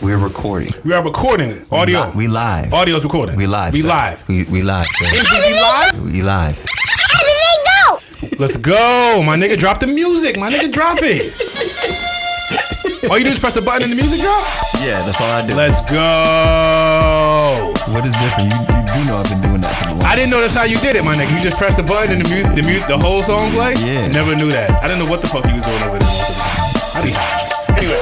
We're recording. We are recording. Audio. We live. Audio's recording. We live. We sir. live. We live. Sir. We live? We live. Let's go. My nigga, drop the music. My nigga, drop it. All you do is press a button and the music drop? Yeah, that's all I do. Let's go. What is different? You do know I've been doing that for a long time. I didn't know that's how you did it, my nigga. You just press the button and the whole song play? Yeah. Never knew that. I didn't know what the fuck you was doing over there most of the time. I be high. Anyway.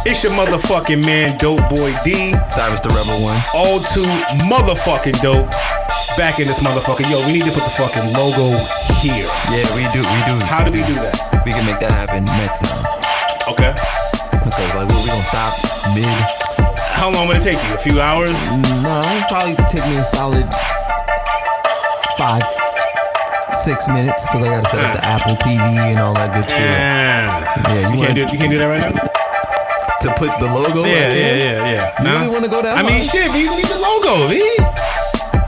It's your motherfucking man, Dope Boy D. Cyrus the Rebel One. All too motherfucking dope. Back in this motherfucker. Yo, we need to put the fucking logo here. Yeah, we do. How do we do that? We can make that happen next time. Okay. Okay, like we gonna stop mid. How long would it take you? A few hours? No, it'll probably take me a solid 5-6 minutes because I gotta set up the Apple TV and all that good shit. Yeah, you can't do that right now? To put the logo. Yeah. You really want to go that? I mean, shit, you need the logo, V.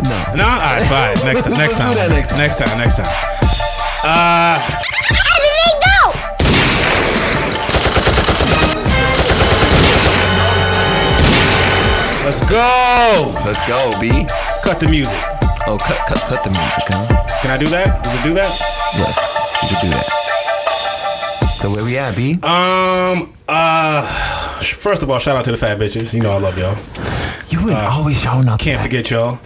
No. All right, fine. Next time. Do that next time. Let's go, B. Cut the music. Oh, cut the music, huh? Can I do that? Does it do that? Yes, you can do that. So where we at, B? First of all, shout out to the fat bitches. You know I love y'all. You ain't always showing up. Can't forget y'all.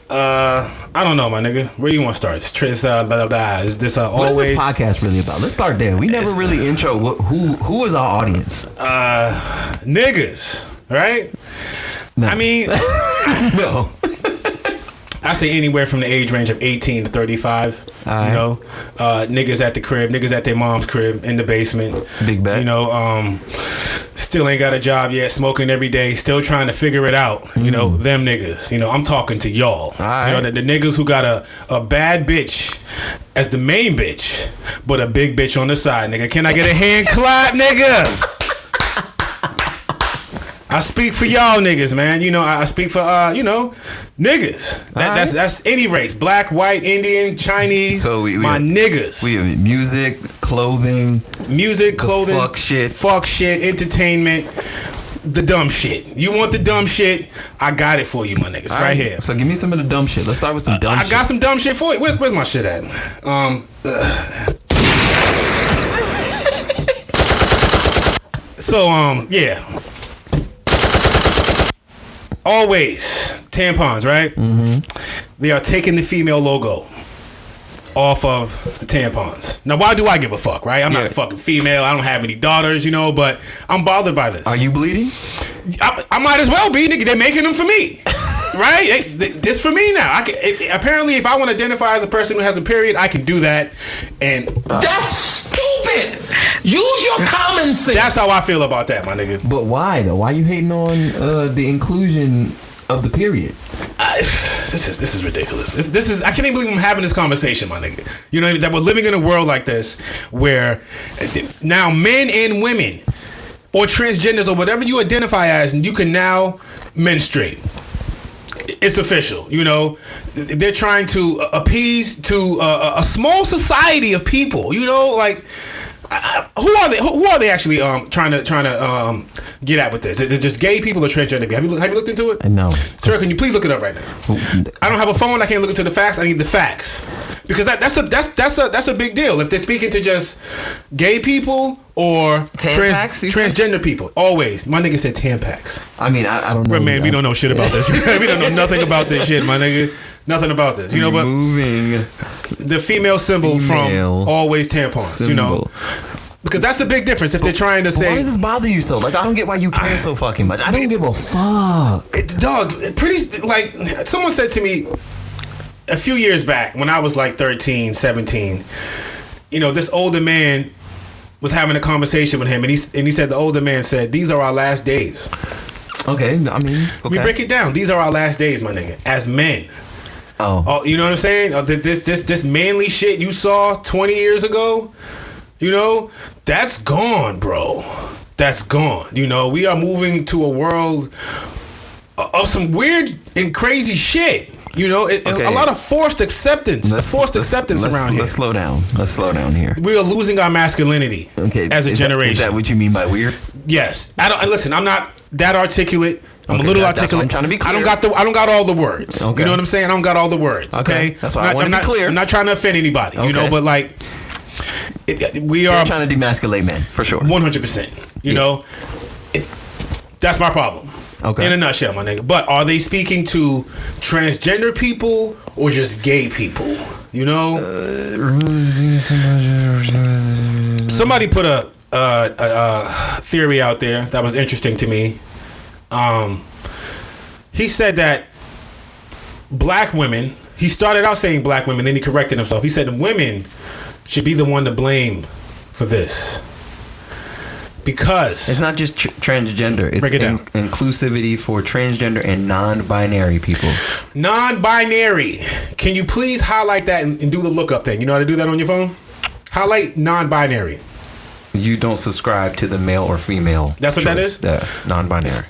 I don't know, my nigga. Where do you want to start? Blah, blah, blah. Is this always... What is this podcast really about? Let's start there. We never really intro. Who is our audience? Niggas, right? No. I mean... No. I say anywhere from the age range of 18 to 35. Right. You know, niggas at the crib, niggas at their mom's crib in the basement. Big bet. You know, still ain't got a job yet, smoking every day, still trying to figure it out. You know, them niggas. You know, I'm talking to y'all. Right. You know, the niggas who got a bad bitch as the main bitch, but a big bitch on the side, nigga. Can I get a hand clap, nigga? I speak for y'all niggas, man. You know, I speak for niggas. That's any race, black, white, Indian, Chinese. So my niggas. We have music, clothing, fuck shit, entertainment, the dumb shit. You want the dumb shit? I got it for you, my niggas, right here. So give me some of the dumb shit. Let's start with some dumb shit. I got some dumb shit for you. Where's my shit at? Yeah. Always tampons, right? Mm-hmm. They are taking the female logo off of the tampons. Now, why do I give a fuck, right? I'm not a fucking female. I don't have any daughters, you know, but I'm bothered by this. Are you bleeding? I might as well be, nigga. They're making them for me, right? It's for me now. Apparently, if I want to identify as a person who has a period, I can do that. And that's stupid. Use your common sense. That's how I feel about that, my nigga. But why though? Why are you hating on the inclusion of the period? This is ridiculous. This is I can't even believe I'm having this conversation, my nigga. You know that we're living in a world like this where now men and women or transgenders or whatever you identify as, and you can now menstruate. It's official, you know. They're trying to appease to a small society of people, you know, like. Who are they actually trying to get at with this? Is it just gay people or transgender people? Have you looked into it? No. Sir, can you please look it up right now? I don't have a phone. I can't look into the facts. I need the facts because that's a big deal. If they're speaking to just gay people or transgender people, always my nigga said Tampax. I mean, I don't know. Well, man, we don't know shit about this. We don't know nothing about this shit, my nigga. Nothing about this, you know. But moving the female symbol from always tampons, symbol. You know, because that's the big difference. If they're trying to say, why does this bother you so? Like, I don't get why you care so fucking much. I don't give a fuck, dog. Pretty like someone said to me a few years back when I was like 13, 17. You know, this older man was having a conversation with him, and he said the older man said, "These are our last days." Okay, I mean, we break it down. These are our last days, my nigga, as men. Oh, you know what I'm saying? This manly shit you saw 20 years ago, you know, that's gone, bro. That's gone. You know, we are moving to a world of some weird and crazy shit. You know, a lot of forced acceptance. Around here. Let's slow down. Let's slow down here. We are losing our masculinity. As a generation. Is that what you mean by weird? Yes. Listen. I'm not that articulate. I'm a little articulate. I'm trying to be clear. I don't got all the words. Okay. You know what I'm saying? I don't got all the words. Okay. That's why I want to be clear. I'm not trying to offend anybody. Okay. You know, but like, we are trying to demasculate men for sure. 100%. You know, that's my problem. Okay. In a nutshell, my nigga. But are they speaking to transgender people or just gay people? You know, somebody put a theory out there that was interesting to me. He said that black women. He started out saying black women, then he corrected himself. He said women should be the one to blame for this. Because it's not just transgender. It's inclusivity for transgender and non-binary people. Non-binary. Can you please highlight that and do the lookup thing? You know how to do that on your phone? Highlight non-binary. You don't subscribe to the male or female. That's what choice. that is? Non-binary.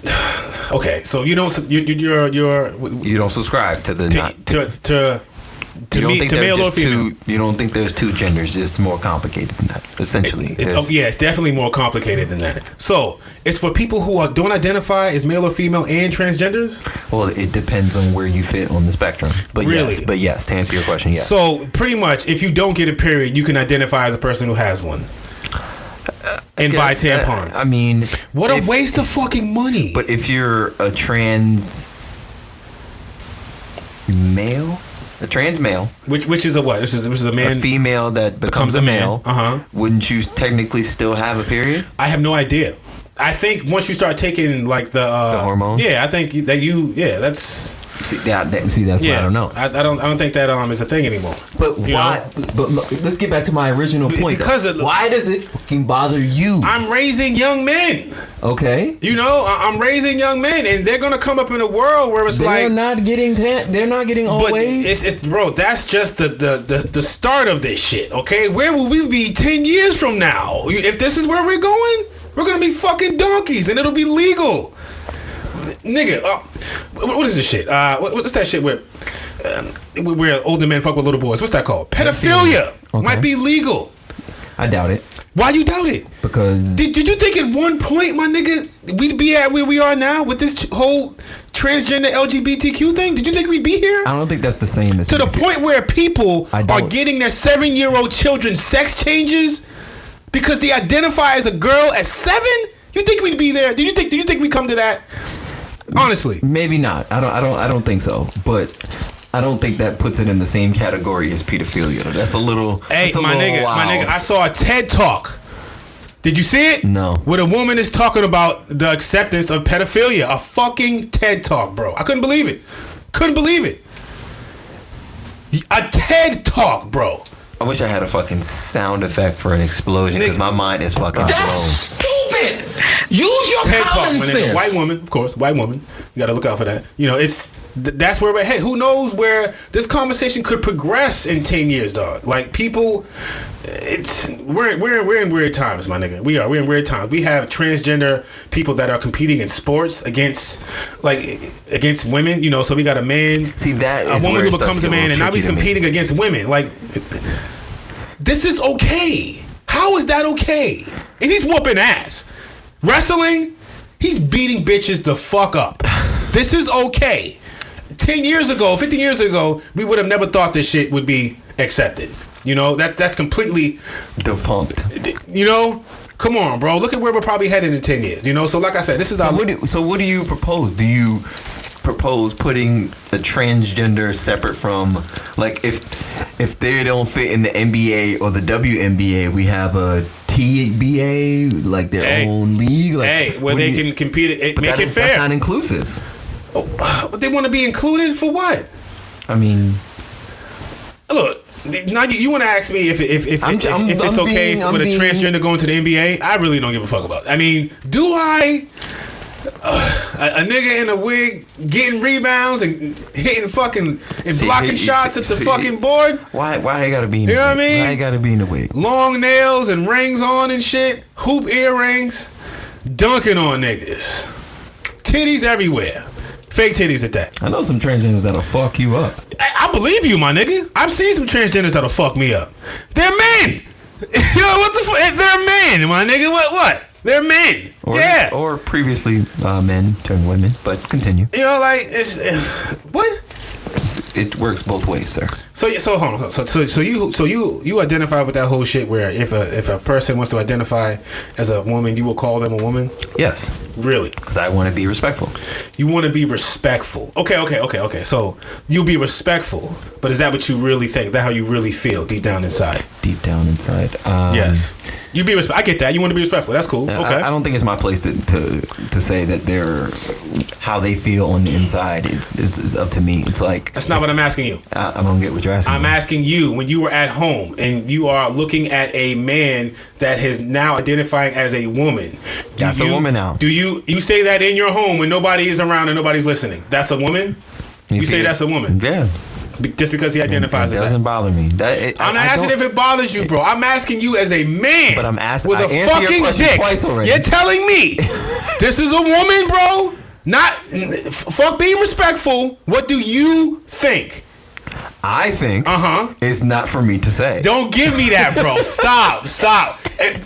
Okay, so you don't. You don't subscribe to the male or female. You don't think there's two genders. It's more complicated than that. Essentially, it's definitely more complicated than that. So it's for people who don't identify as male or female and transgenders. Well, it depends on where you fit on the spectrum. But really? yes, to answer your question, yes. So pretty much, if you don't get a period, you can identify as a person who has one. And buy tampons. I mean, what a waste of fucking money. But if you're a trans male, which is a what? This is a man, a female that becomes a male. Wouldn't you technically still have a period? I have no idea. I think once you start taking like the hormones. Yeah, I think that that's. See, that's what I don't know. I don't think that is a thing anymore. But why? But look, let's get back to my original point. Why does it fucking bother you? I'm raising young men. Okay. You know, I'm raising young men, and they're gonna come up in a world where they're not getting always. Bro, that's just the start of this shit. Okay, where will we be 10 years from now? If this is where we're going, we're gonna be fucking donkeys, and it'll be legal. Nigga, what is this shit? What's that shit where older men fuck with little boys? What's that called? Pedophilia. Okay. Might be legal. I doubt it. Why you doubt it? Because did you think at one point, my nigga, we'd be at where we are now with this whole transgender LGBTQ thing? Did you think we'd be here? I don't think that's the same as to the point where people are getting their 7-year-old children sex changes because they identify as a girl at 7. You think we'd be there? Did you think we'd come to that? Honestly, maybe not. I don't think so. But I don't think that puts it in the same category as pedophilia. That's a little. Hey, my nigga, I saw a TED Talk. Did you see it? No. Where a woman is talking about the acceptance of pedophilia. A fucking TED Talk, bro. I couldn't believe it. A TED Talk, bro. I wish I had a fucking sound effect for an explosion because my mind is fucking blown. That's stupid. Use your TED common Talk, sense. White woman, of course. White woman. You got to look out for that. You know, that's where we're headed. Who knows where this conversation could progress in 10 years, dog? Like people, we're in weird times, my nigga. We're in weird times. We have transgender people that are competing in sports against women. You know, so we got a man. See, that is a woman where who becomes a man, and now he's competing against women. Like, this is okay. How is that okay? And he's whooping ass. Wrestling, he's beating bitches the fuck up. This is okay. 10 years ago, 15 years ago, we would have never thought this shit would be accepted. You know, that's completely defunct. You know, come on, bro. Look at where we're probably headed in 10 years. You know, so like I said, this is So what do you propose? Do you propose putting a transgender separate from, like, if they don't fit in the NBA or the WNBA, we have a TBA, like their own league, like where they can compete. Make it fair. That's not inclusive. Oh, but they want to be included for what? I mean, look. Now you want to ask me if it's okay with a transgender going to the NBA? I really don't give a fuck about it. I mean, do I? A nigga in a wig getting rebounds and hitting fucking and blocking shots at the fucking board? Why they gotta be in the wig? You know what I mean? Why they gotta be in the wig? Long nails and rings on and shit. Hoop earrings. Dunking on niggas. Titties everywhere. Fake titties at that. I know some transgenders that'll fuck you up. I believe you, my nigga. I've seen some transgenders that'll fuck me up. They're men. Yo, what the fuck? They're men, my nigga. What? They're men. Or previously men turned women, but continue. You know, like, it's... what? It works both ways, sir. So hold on. So you identify with that whole shit where if a person wants to identify as a woman, you will call them a woman? Yes. Really? Because I want to be respectful. You want to be respectful. Okay. So you'll be respectful, but is that what you really think? Is that how you really feel deep down inside? Deep down inside. Yes. You be I get that. You want to be respectful. That's cool. Okay. I don't think it's my place to say that they're how they feel on the inside is up to me. It's like that's not what I'm asking you. I don't get what you're asking. I'm asking you when you were at home and you are looking at a man that is now identifying as a woman. That's a woman now. Do you say that in your home when nobody is around and nobody's listening? That's a woman. You say that's a woman. Yeah. Just because he identifies as that. It doesn't bother me. I'm not asking if it bothers you, bro. I'm asking you as a man. But I'm asking with a fucking dick. Twice already. You're telling me this is a woman, bro? Not fuck being respectful. What do you think? I think it's not for me to say. Don't give me that, bro. Stop.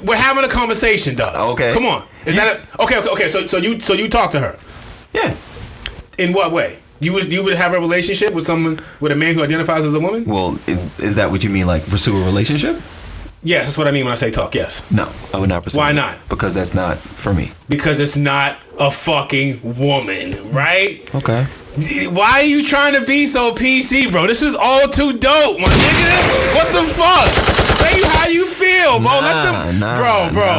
We're having a conversation, dog. Okay. Come on. Is that okay? So you talk to her. Yeah. In what way? You would have a relationship with a man who identifies as a woman? Well, is that what you mean, like pursue a relationship? Yes, that's what I mean when I say talk, yes. No, I would not pursue. Why not? Because that's not for me. Because it's not a fucking woman, right? Okay. Why are you trying to be so PC, bro? This is all too dope, my nigga. What the fuck? Say how you feel, bro.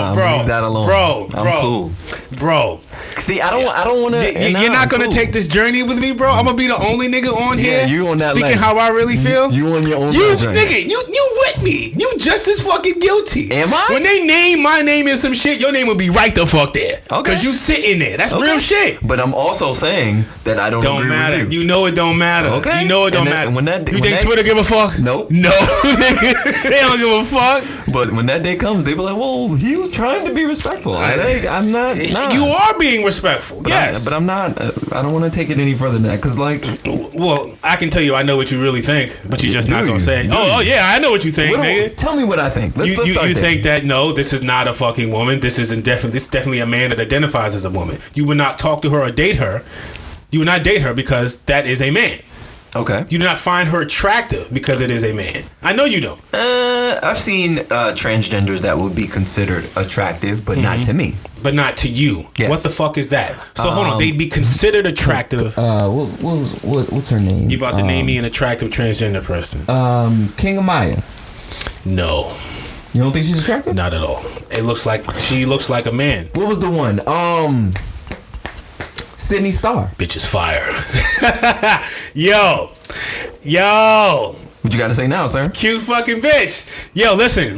Bro. Leave that alone. Bro. I'm cool. Bro. See, I don't want to. You're not gonna take this journey with me, bro. I'm gonna be the only nigga on here. You on that speaking lane. how I really feel. You on your own journey. Nigga, you with me. You just as fucking guilty. Am I? When they name my name in some shit, your name will be right the fuck there. Okay. Cause you sitting there. That's real shit. But I'm also saying that I don't agree matter. with you. You know it don't matter. Okay. You know it don't matter. You think Twitter give a fuck? Nope. No. Nigga, they don't give a fuck. But when that day comes, they be like, well, he was trying to be respectful. I'm not. Nah. You are being respectful. But yes. But I'm not. I don't want to take it any further than that. Because, like. Well, I can tell you I know what you really think. But you're just not going to say, oh, yeah, I know what you think, nigga. Tell me what I think. Let's start you there. think that, no, this is not a fucking woman. This is definitely a man that identifies as a woman. You would not talk to her or date her. You would not date her because that is a man. Okay. You do not find her attractive because it is a man. I know you don't. I've seen transgenders that would be considered attractive, but not to me. But not to you. Yes. What the fuck is that? So hold on, they'd be considered attractive. What's her name? You about to name me an attractive transgender person? King of Maya. No. You don't think she's attractive? Not at all. She looks like a man. What was the one? Sydney Star. Bitch is fire. Yo. What you got to say now, sir? Cute fucking bitch. Yo, listen.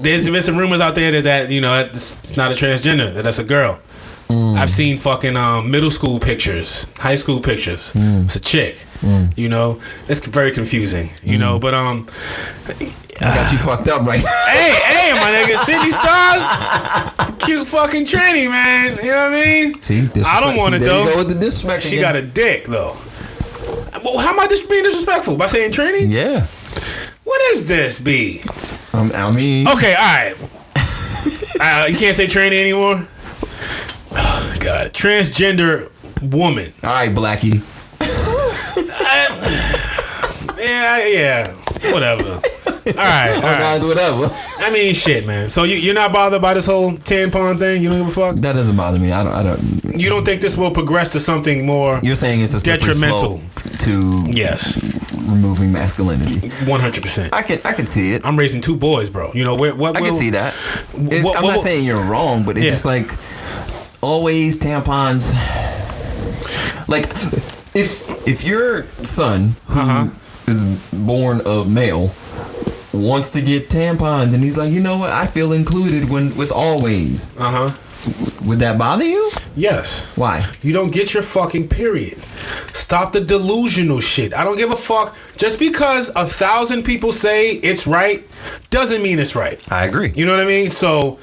There's been some rumors out there that you know it's not a transgender. That's a girl. I've seen fucking middle school pictures, high school pictures. It's a chick. You know, it's very confusing. You know, but I got you fucked up right now. Hey, my nigga, Sydney Stars. It's a cute fucking tranny, man. You know what I mean? See, I don't want it though. Go with the disrespect she got a dick though. Well, how am I just being disrespectful by saying tranny? Yeah. What is this, B? I mean. Okay, all right. You can't say tranny anymore. Oh, God, transgender woman. All right, Blackie. Yeah, whatever. All right. Guys, whatever. I mean, shit, man. So you're not bothered by this whole tampon thing? You don't give a fuck? That doesn't bother me. I don't. You don't think this will progress to something more? You're saying it's a detrimental to removing masculinity. 100%. I can see it. I'm raising 2 boys, bro. You know what? I can see that. I'm not saying you're wrong, but it's just like always tampons. Like if your son who is born a male wants to get tampons and he's like, you know what, I feel included with always. Would that bother you? Yes. Why? You don't get your fucking period. Stop the delusional shit. I don't give a fuck. Just because 1,000 people say it's right doesn't mean it's right. I agree. You know what I mean? So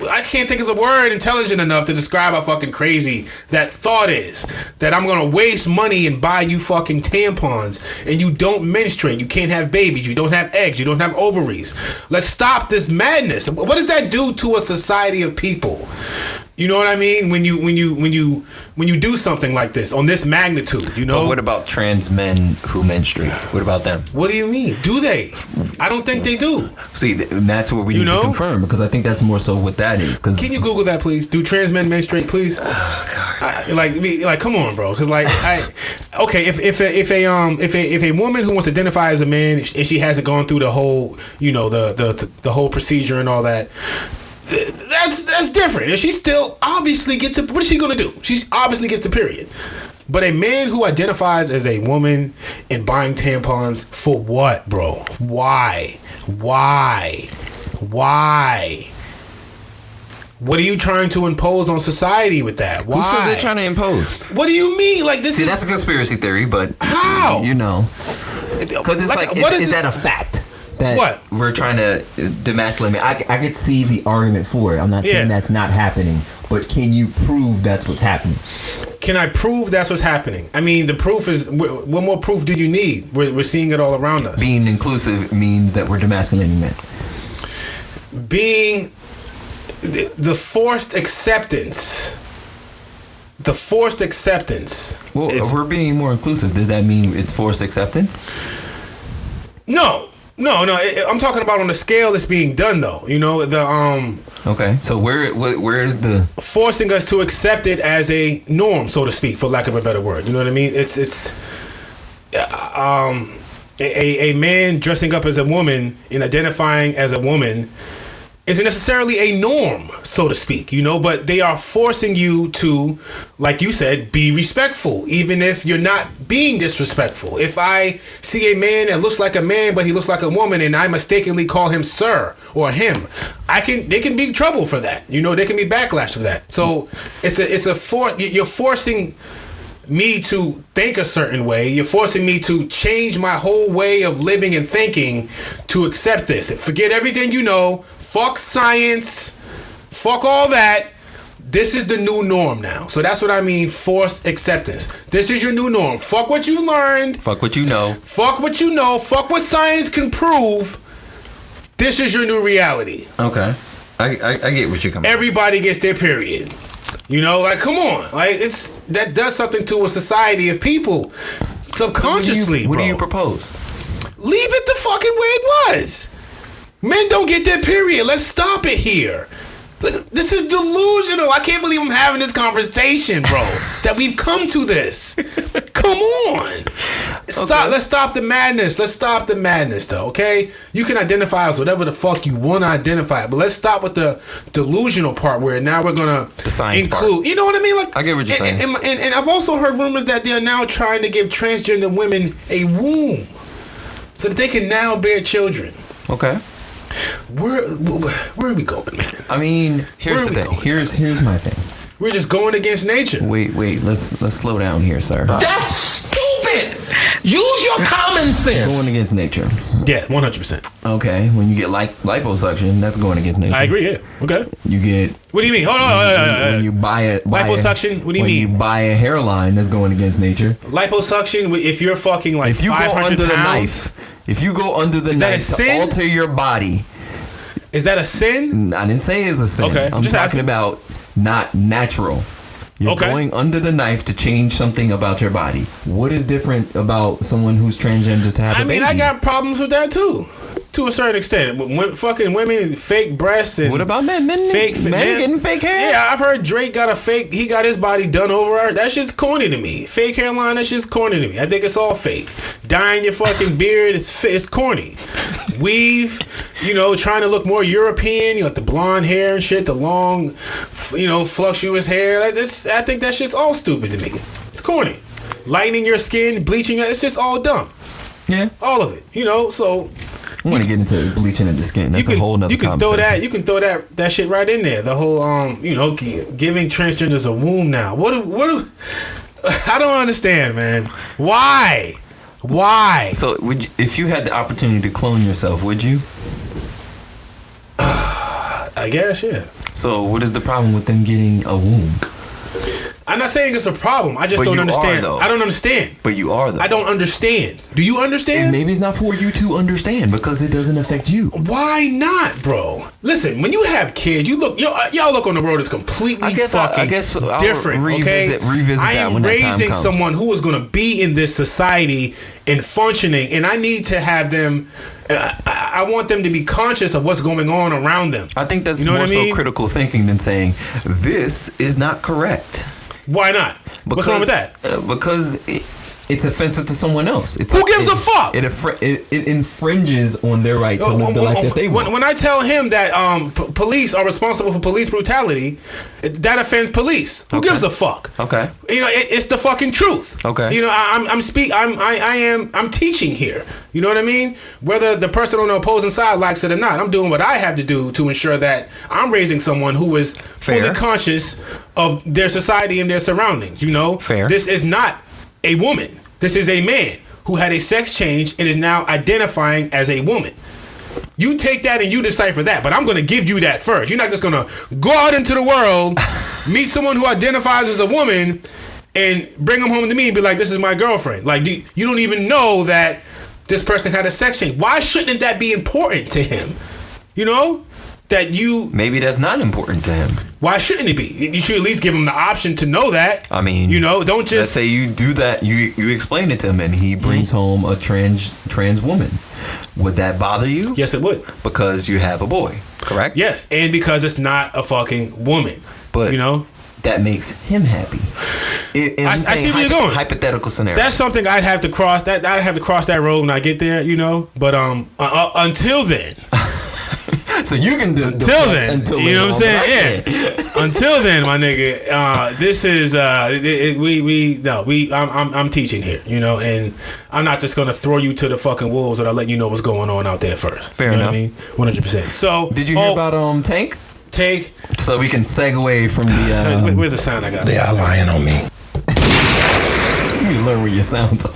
I can't think of the word intelligent enough to describe how fucking crazy that thought is. That I'm gonna waste money and buy you fucking tampons and you don't menstruate, you can't have babies, you don't have eggs, you don't have ovaries. Let's stop this madness. What does that do to a society of people? You know what I mean? When you do something like this on this magnitude, you know. But what about trans men who menstruate? What about them? What do you mean? Do they? I don't think they do. See, that's what we need to confirm, because I think that's more so what that is. Cause can you Google that, please? Do trans men menstruate, please? Oh God! Like, come on, bro. Because if a woman who wants to identify as a man and she hasn't gone through the whole, the whole procedure and all that. That's different. And she still obviously gets to. What is she gonna do? She obviously gets the period. But a man who identifies as a woman and buying tampons for what, bro? Why? What are you trying to impose on society with that? Why? Who said they're trying to impose? What do you mean? Like this? See, that's a conspiracy theory, but how? Because it's is that a fact? That what? We're trying to demasculate. I could see the argument for it. I'm not saying that's not happening, but can you prove that's what's happening? Can I prove that's what's happening? I mean, the proof is. What more proof do you need? We're seeing it all around us. Being inclusive means that we're demasculating men. Being the forced acceptance. The forced acceptance. Well, if we're being more inclusive, does that mean it's forced acceptance? No. I'm talking about on the scale that's being done, though. Okay, so where is the forcing us to accept it as a norm, so to speak, for lack of a better word? You know what I mean? It's a man dressing up as a woman and identifying as a woman isn't necessarily a norm, so to speak, but they are forcing you to, like you said, be respectful, even if you're not being disrespectful. If I see a man that looks like a man, but he looks like a woman, and I mistakenly call him sir or him, they can be in trouble for that. They can be backlash for that. So you're forcing me to think a certain way. You're forcing me to change my whole way of living and thinking to accept this. Forget everything you know. Fuck science. Fuck all that. This is the new norm now. So that's what I mean, forced acceptance. This is your new norm. Fuck what you learned. Fuck what you know. Fuck what you know. Fuck what science can prove. This is your new reality. Okay. I get what you're coming from. Everybody gets their period. Come on. That does something to a society of people subconsciously. So what do you propose? Leave it the fucking way it was. Men don't get their period. Let's stop it here. This is delusional. I can't believe I'm having this conversation, bro. That we've come to this. Come on. Stop. Okay. Let's stop the madness. Let's stop the madness, though, okay? You can identify as whatever the fuck you want to identify, but let's stop with the delusional part where now we're going to include. Part. You know what I mean? I get what you're saying. And I've also heard rumors that they're now trying to give transgender women a womb so that they can now bear children. Okay. Where are we going, man? I mean, here's the thing. Here's my thing. We're just going against nature. Wait. Let's slow down here, sir. That's stupid. Use your common sense. Going against nature. Yeah, 100%. Okay, when you get liposuction, that's going against nature. I agree. Yeah. Okay. You get. What do you mean? Hold on. When you buy liposuction. What do you mean? When you buy a hairline, that's going against nature. Liposuction. If you're fucking like, if you go under the knife. If you go under the knife to alter your body. Is that a sin? I didn't say it's a sin. Okay. I'm talking about not natural. You're going under the knife to change something about your body. What is different about someone who's transgender to have a baby? I got problems with that too. To a certain extent, fucking women, fake breasts, and what about men? Men getting fake hair? Yeah, I've heard Drake got he got his body done over. That shit's corny to me. Fake hairline, that shit's corny to me. I think it's all fake. Dyeing your fucking beard, it's corny. Weave, trying to look more European. You got the blonde hair and shit, the long, fluctuous hair. I think that shit's all stupid to me. It's corny. Lightening your skin, bleaching it, it's just all dumb. Yeah, all of it. So. I want to get into bleaching of the skin. That's a whole nother conversation. You can throw that shit right in there. The whole giving transgenders a womb now. What I don't understand, man. Why? So if you had the opportunity to clone yourself, would you? I guess, yeah. So what is the problem with them getting a womb? I'm not saying it's a problem. I just But don't you understand. are, though. I don't understand. But you are, though. I don't understand. Do you understand? And maybe it's not for you to understand because it doesn't affect you. Why not, bro? Listen, when you have kids, you look, y'all look on the world as completely I guess I'll different. revisit I that am when that time raising comes. someone who is going to be in this society and functioning, and I need to have them. I want them to be conscious of what's going on around them. I think that's You know more what I mean? so critical thinking than saying this is not correct. Why not? What's wrong with that? Because it's offensive to someone else. Who gives a fuck? It infringes on their right to live the life that they want. When I tell him that police are responsible for police brutality, that offends police. Who gives a fuck? Okay. You know, it's the fucking truth. Okay. You know, I'm teaching here. You know what I mean? Whether the person on the opposing side likes it or not, I'm doing what I have to do to ensure that I'm raising someone who is fully conscious of their society and their surroundings. You know, Fair. This is not a woman. This is a man who had a sex change and is now identifying as a woman. You take that and you decipher that, but I'm going to give you that first. You're not just going to go out into the world, meet someone who identifies as a woman, and bring them home to me and be like, this is my girlfriend. Like, you don't even know that this person had a sex change. Why shouldn't that be important to him? You know? Maybe that's not important to him. Why shouldn't it be? You should at least give him the option to know that. I mean, you know, don't just let's say you do that. You explain it to him, and he brings home a trans woman. Would that bother you? Yes, it would. Because you have a boy, correct? Yes, and because it's not a fucking woman. But you know, that makes him happy. I see where you're going. Hypothetical scenario. That's something I'd have to cross. I'd have to cross that road when I get there. You know, but until then. So you can do until then, you know what I'm saying? Yeah. Until then, my nigga, this is I'm teaching here, you know, and I'm not just gonna throw you to the fucking wolves without letting you know what's going on out there first. Fair enough. What I mean? 100%. So did you hear about Tank? Tank. So we can segue from the. Where's the sound I got? They are lying on me. You need to learn where your sounds are.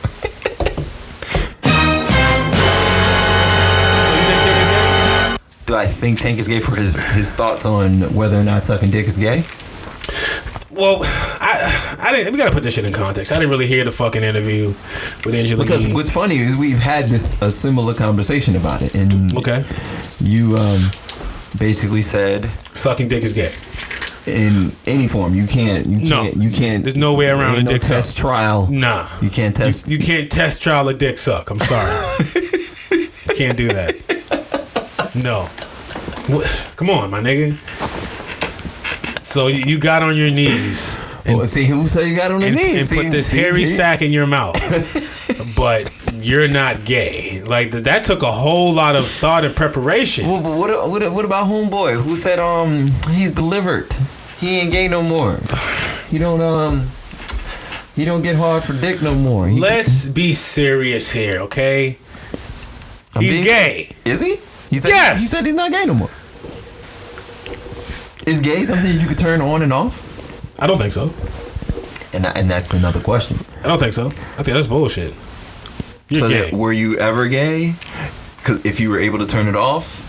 Do I think Tank is gay for his thoughts on whether or not sucking dick is gay? Well, I didn't. We gotta put this shit in context. I didn't really hear the fucking interview with Angela. Because what's funny is we've had a similar conversation about it, and you basically said sucking dick is gay in any form. You can't. There's no way around a no dick test suck. trial. Nah, you can't test. You can't test trial a dick suck. I'm sorry, you can't do that. No. Come on, my nigga. So you got on your knees. And, see, who said you got on the knees? And put this hairy sack in your mouth. But you're not gay. Like, that took a whole lot of thought and preparation. Well, but what about homeboy? Who said he's delivered? He ain't gay no more. He don't get hard for dick no more. Let's be serious here, okay? He's gay. Is he? He said, yes. He said he's not gay no more. Is gay something that you could turn on and off? I don't think so. And that's another question. I don't think so. I think that's bullshit. You're gay. Were you ever gay? Because if you were able to turn it off,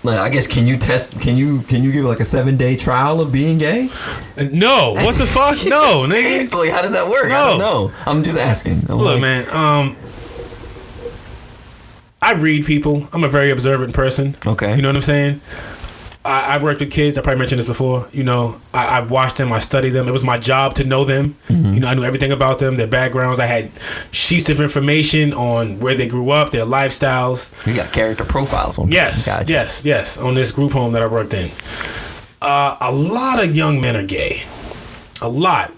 I guess can you give like a 7-day trial of being gay? No. What the fuck? No, nigga. So how does that work? No. I don't know. I'm just asking. Look, man. I read people. I'm a very observant person. Okay. You know what I'm saying? I worked with kids. I probably mentioned this before. You know, I watched them. I studied them. It was my job to know them. Mm-hmm. You know, I knew everything about them, their backgrounds. I had sheets of information on where they grew up, their lifestyles. You got character profiles on them. Yes. On this group home that I worked in. A lot of young men are gay. A lot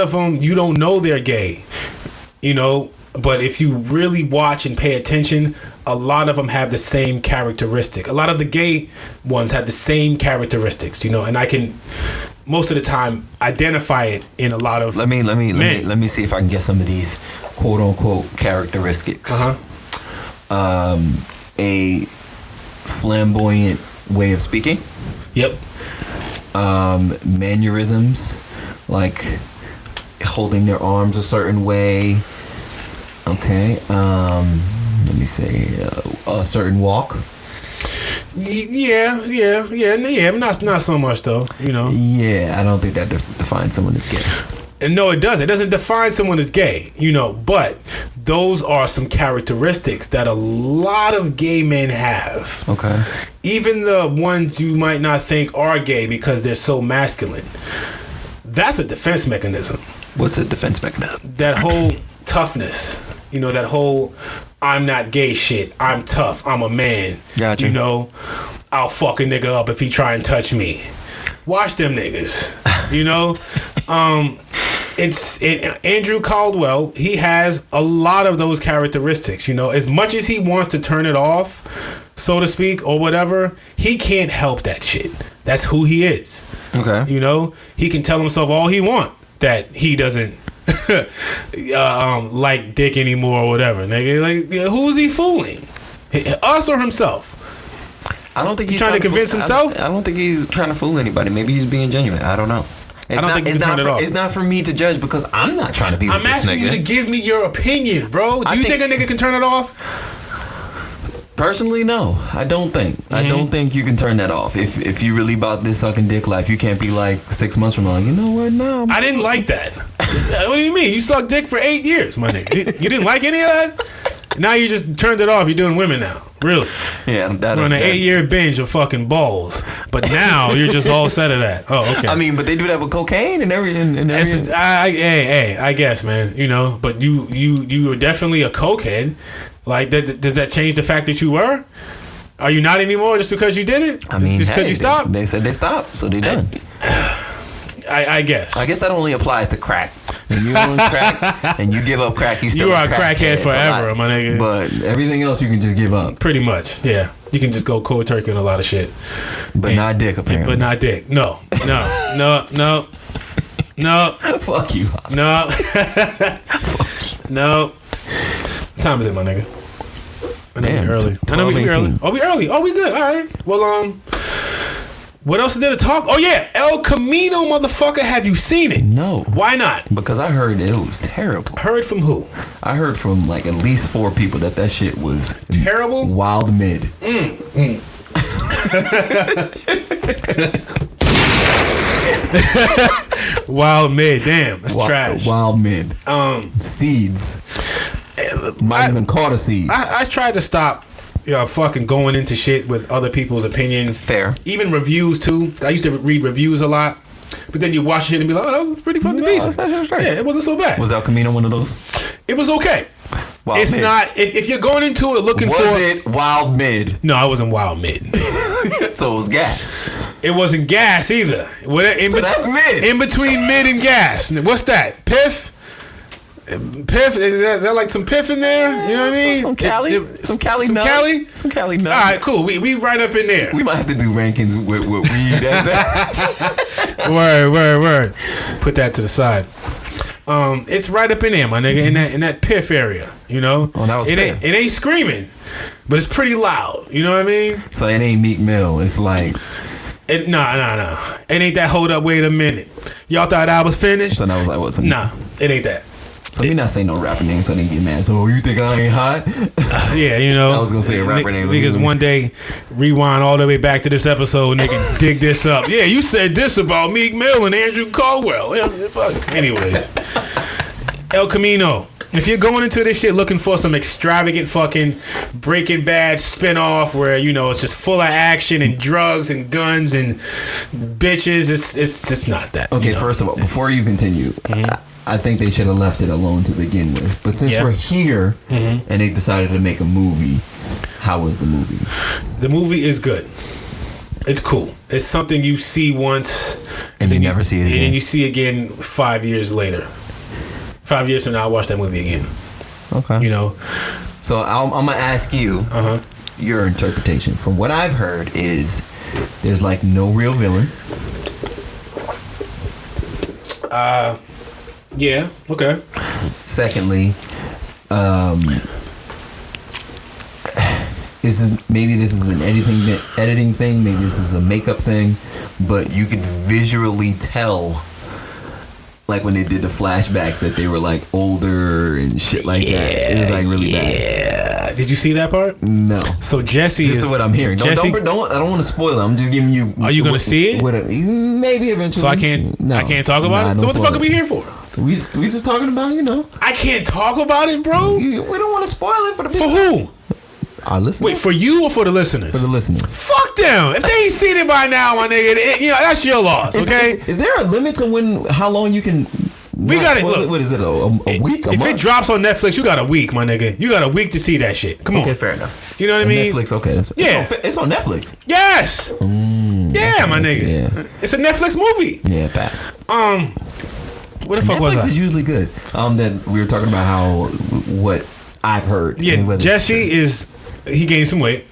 of them, you don't know they're gay. You know, but if you really watch and pay attention, a lot of them have the same characteristic. A lot of the gay ones have the same characteristics, you know, and I can most of the time identify it in a lot of let me see if I can get some of these quote unquote characteristics. A flamboyant way of speaking. Yep. Mannerisms, like holding their arms a certain way. Okay. Let me say a certain walk. Yeah. Not so much though. You know. Yeah, I don't think that defines someone as gay. And no, it doesn't. It doesn't define someone as gay. You know, but those are some characteristics that a lot of gay men have. Okay. Even the ones you might not think are gay because they're so masculine. That's a defense mechanism. What's a defense mechanism? That whole toughness. You know, that whole I'm not gay shit. I'm tough. I'm a man. Gotcha. You know, I'll fuck a nigga up if he try and touch me. Watch them niggas. You know? Andrew Caldwell, he has a lot of those characteristics. You know, as much as he wants to turn it off, so to speak, or whatever, he can't help that shit. That's who he is. Okay. You know, he can tell himself all he wants that he doesn't like dick anymore or whatever. Nigga, like, who's he fooling? Us or himself? I don't think he's trying to convince himself. I don't think he's trying to fool anybody. Maybe he's being genuine. I don't know. It's not for me to judge because I'm not trying to be with this nigga. I'm asking you to give me your opinion, bro. Do you think a nigga can turn it off? Personally, no. I don't think. Mm-hmm. I don't think you can turn that off. If you really about this sucking dick life, you can't be like 6 months from now, you know what, no. I didn't like that. What do you mean? You sucked dick for 8 years, my nigga. You didn't like any of that? Now you just turned it off. You're doing women now. Really? Yeah. We're on an 8-year binge of fucking balls. But now you're just all set of that. Oh, okay. I mean, but they do that with cocaine and everything. I guess, man. You know, but you were definitely a cokehead. Like, does that change the fact that you were? Are you not anymore just because you did it? I mean, just because you stopped? They said they stopped, so they done. I guess. I guess that only applies to crack. When you're on crack and you give up crack, you are a crackhead forever, my nigga. But everything else you can just give up. Pretty much, yeah. You can just go cold turkey on a lot of shit. But not dick, apparently. But not dick. No. Fuck you. No. No. What time is it, my nigga? I know we early. I know we early. Oh, we early. Oh, we good. All right. Well, what else is there to talk? Oh yeah, El Camino, motherfucker. Have you seen it? No. Why not? Because I heard it was terrible. Heard from who? I heard from like at least 4 people that shit was terrible. Wild mid. Wild mid. Damn, that's trash. Wild mid. Seeds. Might even caught a seed. I tried to stop. Fucking going into shit with other people's opinions. Fair. Even reviews too. I used to read reviews a lot, but then you watch shit and be like, "Oh, that was pretty fucking decent." Yeah, it wasn't so bad. Was El Camino one of those? It was okay. Wild it's mid. not. If you're going into it looking was for, it wild mid? No, I wasn't wild mid. So it was gas. It wasn't gas either. That's mid. In between mid and gas. What's that? Piff. Piff, is that like some piff in there? You know what I mean? Some Cali, some Cali nut. Some Cali nut. All right, cool. We right up in there. We might have to do rankings with weed. Word. Put that to the side. It's right up in there, my nigga, in that piff area. You know, it ain't screaming, but it's pretty loud. You know what I mean? So it ain't Meek Mill. It's like. No. It ain't that. Hold up, wait a minute. Y'all thought I was finished? So I was like, what's up? Nah, it ain't that. So me not saying no rapper name so they can get mad. So you think I ain't hot? Yeah, you know. I was gonna say a rapper name. Niggas one day rewind all the way back to this episode, nigga, dig this up. Yeah, you said this about Meek Mill and Andrew Caldwell. Anyways, El Camino. If you're going into this shit looking for some extravagant fucking Breaking Bad spinoff where, you know, it's just full of action and drugs and guns and bitches, it's just not that. Okay, first of all, before you continue, I think they should have left it alone to begin with. But since we're here and they decided to make a movie, how was the movie? The movie is good. It's cool. It's something you see once and then you never see it again. And you see again 5 years later. 5 years from now, I'll watch that movie again. Okay. You know? So I'm going to ask you your interpretation. From what I've heard is there's like no real villain. Yeah, okay. Secondly, this is an editing thing, maybe this is a makeup thing, but you could visually tell like when they did the flashbacks that they were like older and shit like that. It was like really bad. Yeah. Did you see that part? No. So Jesse This is what I'm hearing. Don't, I don't want to spoil it. I'm just giving you. Are you gonna see it? Maybe eventually. So I can't. No. I can't talk about it. So what the fuck are we here for? We just talking about, you know. I can't talk about it, bro. We don't want to spoil it for the people. For who? Our listeners. Wait, for you or for the listeners? For the listeners. Fuck them. If they ain't seen it by now, my nigga, you know, that's your loss. Okay. Is there a limit to how long you can? We got it. Look, what is it? A week? If it drops on Netflix, you got a week, my nigga. You got a week to see that shit. Come on. Okay, fair enough. You know what I mean? Netflix. Okay. It's on Netflix. Yes. Yeah, my nigga. Yeah. It's a Netflix movie. Yeah, pass. What the fuck Netflix was that? is usually good. That we were talking about what I've heard. Yeah, Jesse he gained some weight.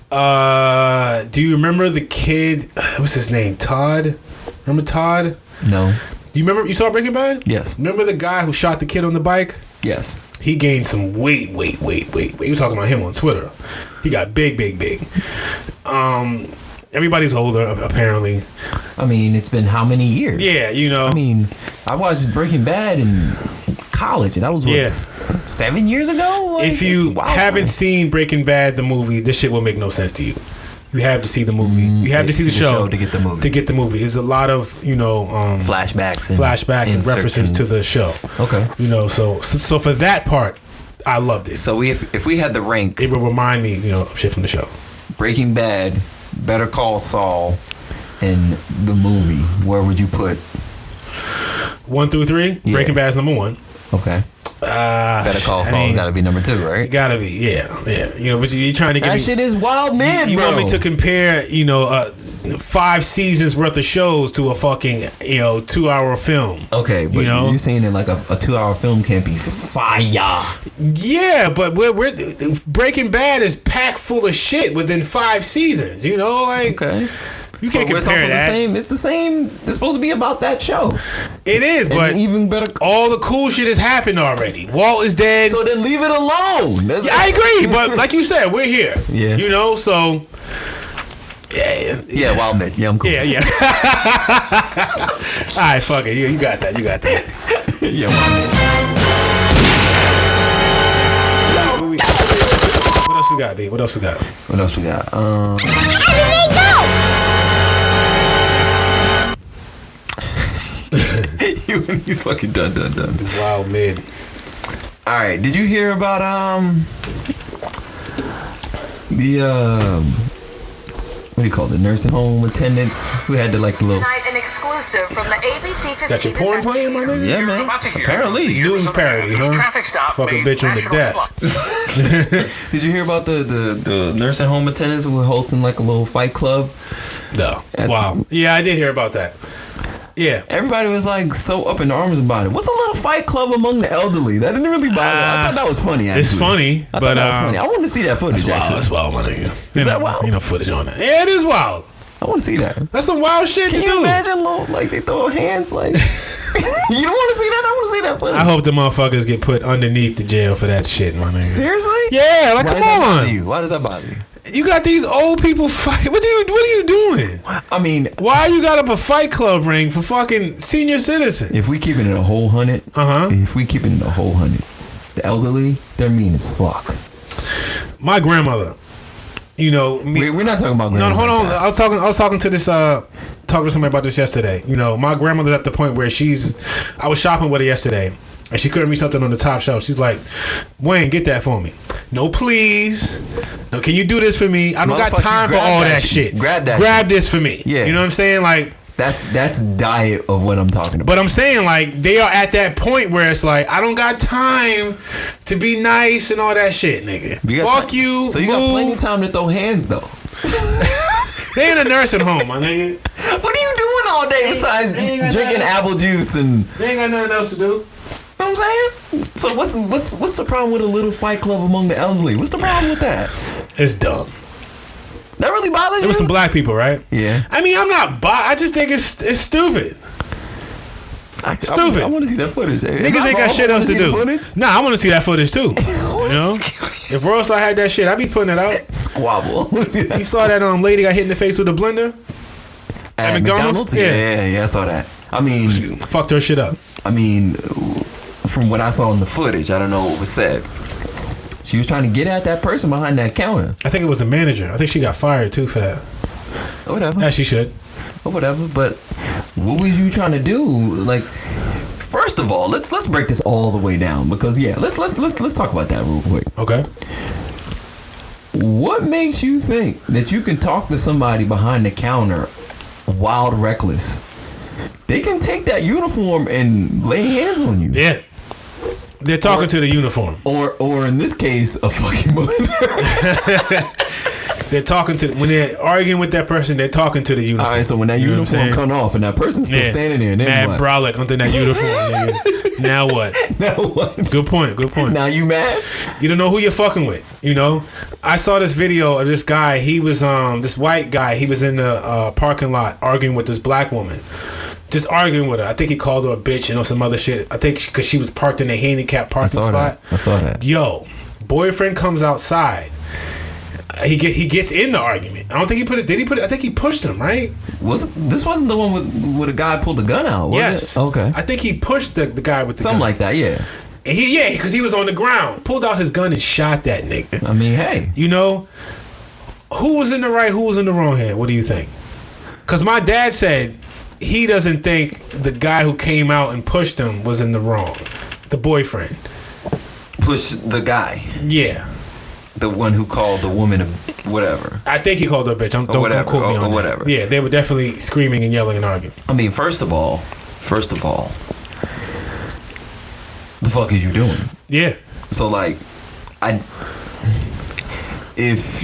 Do you remember the kid? What's his name? Todd. Remember Todd? No. You remember? You saw Breaking Bad? Yes. Remember the guy who shot the kid on the bike? Yes. He gained some weight. He was talking about him on Twitter. He got big. Everybody's older, apparently. I mean, it's been how many years? Yeah, you know. I mean, I watched Breaking Bad in college, and that was 7 years ago. Like, if you haven't seen Breaking Bad, the movie, this shit will make no sense to you. You have to see the movie. You have to see the show to get the movie. There's a lot of flashbacks and references to the show. Okay. So for that part, I loved it. So if we had the rank, it would remind me, of shit from the show. Breaking Bad, Better Call Saul, and the movie. Where would you put 1 through 3? Yeah. Breaking Bad's number 1. Okay. Better Call Saul's got to be number 2, right? Gotta be, yeah. But you're trying to get that shit is wild, man. You want me to compare, 5 seasons worth of shows to a fucking 2-hour film? Okay, but you're saying that like a 2-hour film can't be fire. Yeah, but we're Breaking Bad is packed full of shit within 5 seasons. Okay. You can't compare that. It's the same. It's supposed to be about that show. It is, but even better. All the cool shit has happened already. Walt is dead. So then leave it alone. Yeah, I agree, but like you said, we're here. Yeah. So. Yeah, wild man. Yeah, I'm cool. Yeah. All right, fuck it. You got that. Yeah, wild man. What else we got, B? What else we got? He's fucking done. Wild mid. All right, did you hear about what do you call it? The nursing home attendants who had to like the little. An exclusive from the ABC 15. Got your porn playing, my nigga? Yeah, man. Apparently, news parody, huh? Fucking bitch on the desk. Did you hear about the nursing home attendants who were hosting like a little fight club? No. Wow. Yeah, I did hear about that. Yeah. Everybody was like so up in arms about it. What's a little fight club among the elderly? That didn't really bother me. I thought that was funny, actually. It's funny, I wanted to see that footage, actually. That's wild, my nigga. Is that wild? Footage on that. Yeah, it is wild. I want to see that. That's some wild shit to do. Can you imagine, like, they throw hands, like... You don't want to see that? I want to see that footage. I hope the motherfuckers get put underneath the jail for that shit, my nigga. Seriously? Yeah, like, come on. Why does that bother you? You got these old people fight. What are you doing? I mean, why you got up a fight club ring for fucking senior citizens? If we keeping it a whole 100, the elderly, they're mean as fuck. My grandmother, we're not talking about grandmas. No, hold on. I was talking to this talking to somebody about this yesterday. My grandmother's at the point where I was shopping with her yesterday. And she couldn't read something on the top shelf. She's like, Wayne, get that for me. No, please. No, can you do this for me? I don't got time for all that shit. Grab this for me. Yeah. You know what I'm saying? Like, that's diet of what I'm talking about. But I'm saying, like, they are at that point where it's like, I don't got time to be nice and all that shit, nigga. Fuck you. So you got plenty of time to throw hands, though. They in a nursing home, my nigga. What are you doing all day besides drinking apple juice and... They ain't got nothing else to do. You know what I'm saying? So what's the problem with a little fight club among the elderly? What's the problem with that? It's dumb. That really bothers you? There was some black people, right? Yeah. I mean, I'm not I just think it's stupid. Stupid. I want to see that footage. Niggas ain't got shit else to do. Nah, I want to see that footage too. If Royal had that shit, I'd be putting it out. Squabble. You saw that lady got hit in the face with a blender? At McDonald's? Yeah, I saw that. I mean, fucked her shit up. I mean, from what I saw in the footage, I don't know what was said. She was trying to get at that person behind that counter. I think it was the manager. I think she got fired too for that. Whatever. Yeah, she should. Or whatever. But what was you trying to do? Like, first of all, let's break this all the way down because let's talk about that real quick. Okay. What makes you think that you can talk to somebody behind the counter wild reckless? They can take that uniform and lay hands on you. Yeah. They're talking to the uniform. Or in this case, a fucking bullet. They're talking to, when they're arguing with that person, they're talking to the uniform. All right, so when that uniform come off and that person's still standing there, then mad what? brolic under that uniform. Now what? Now what? Good point. Now you mad? You don't know who you're fucking with, you know? I saw this video of this guy. He was, this white guy. He was in the parking lot arguing with this black woman. Just arguing with her. I think he called her a bitch and some other shit. I think because she was parked in a handicapped parking spot. I saw that. Yo, boyfriend comes outside. He gets in the argument. I don't think he put his. Did he put it? I think he pushed him. Right? This wasn't the one with a guy pulled the gun out? Was yes. It? Okay. I think he pushed the guy with the something gun. like that. Yeah. And because he was on the ground, pulled out his gun and shot that nigga. I mean, hey, you know, who was in the right? Who was in the wrong here? What do you think? Because my dad said he doesn't think the guy who came out and pushed him was in the wrong. The boyfriend pushed the guy. Yeah. The one who called the woman a whatever. I think he called her a bitch. Don't quote me on whatever. That. Yeah, they were definitely screaming and yelling and arguing. I mean, first of all, the fuck is you doing? Yeah. So like, if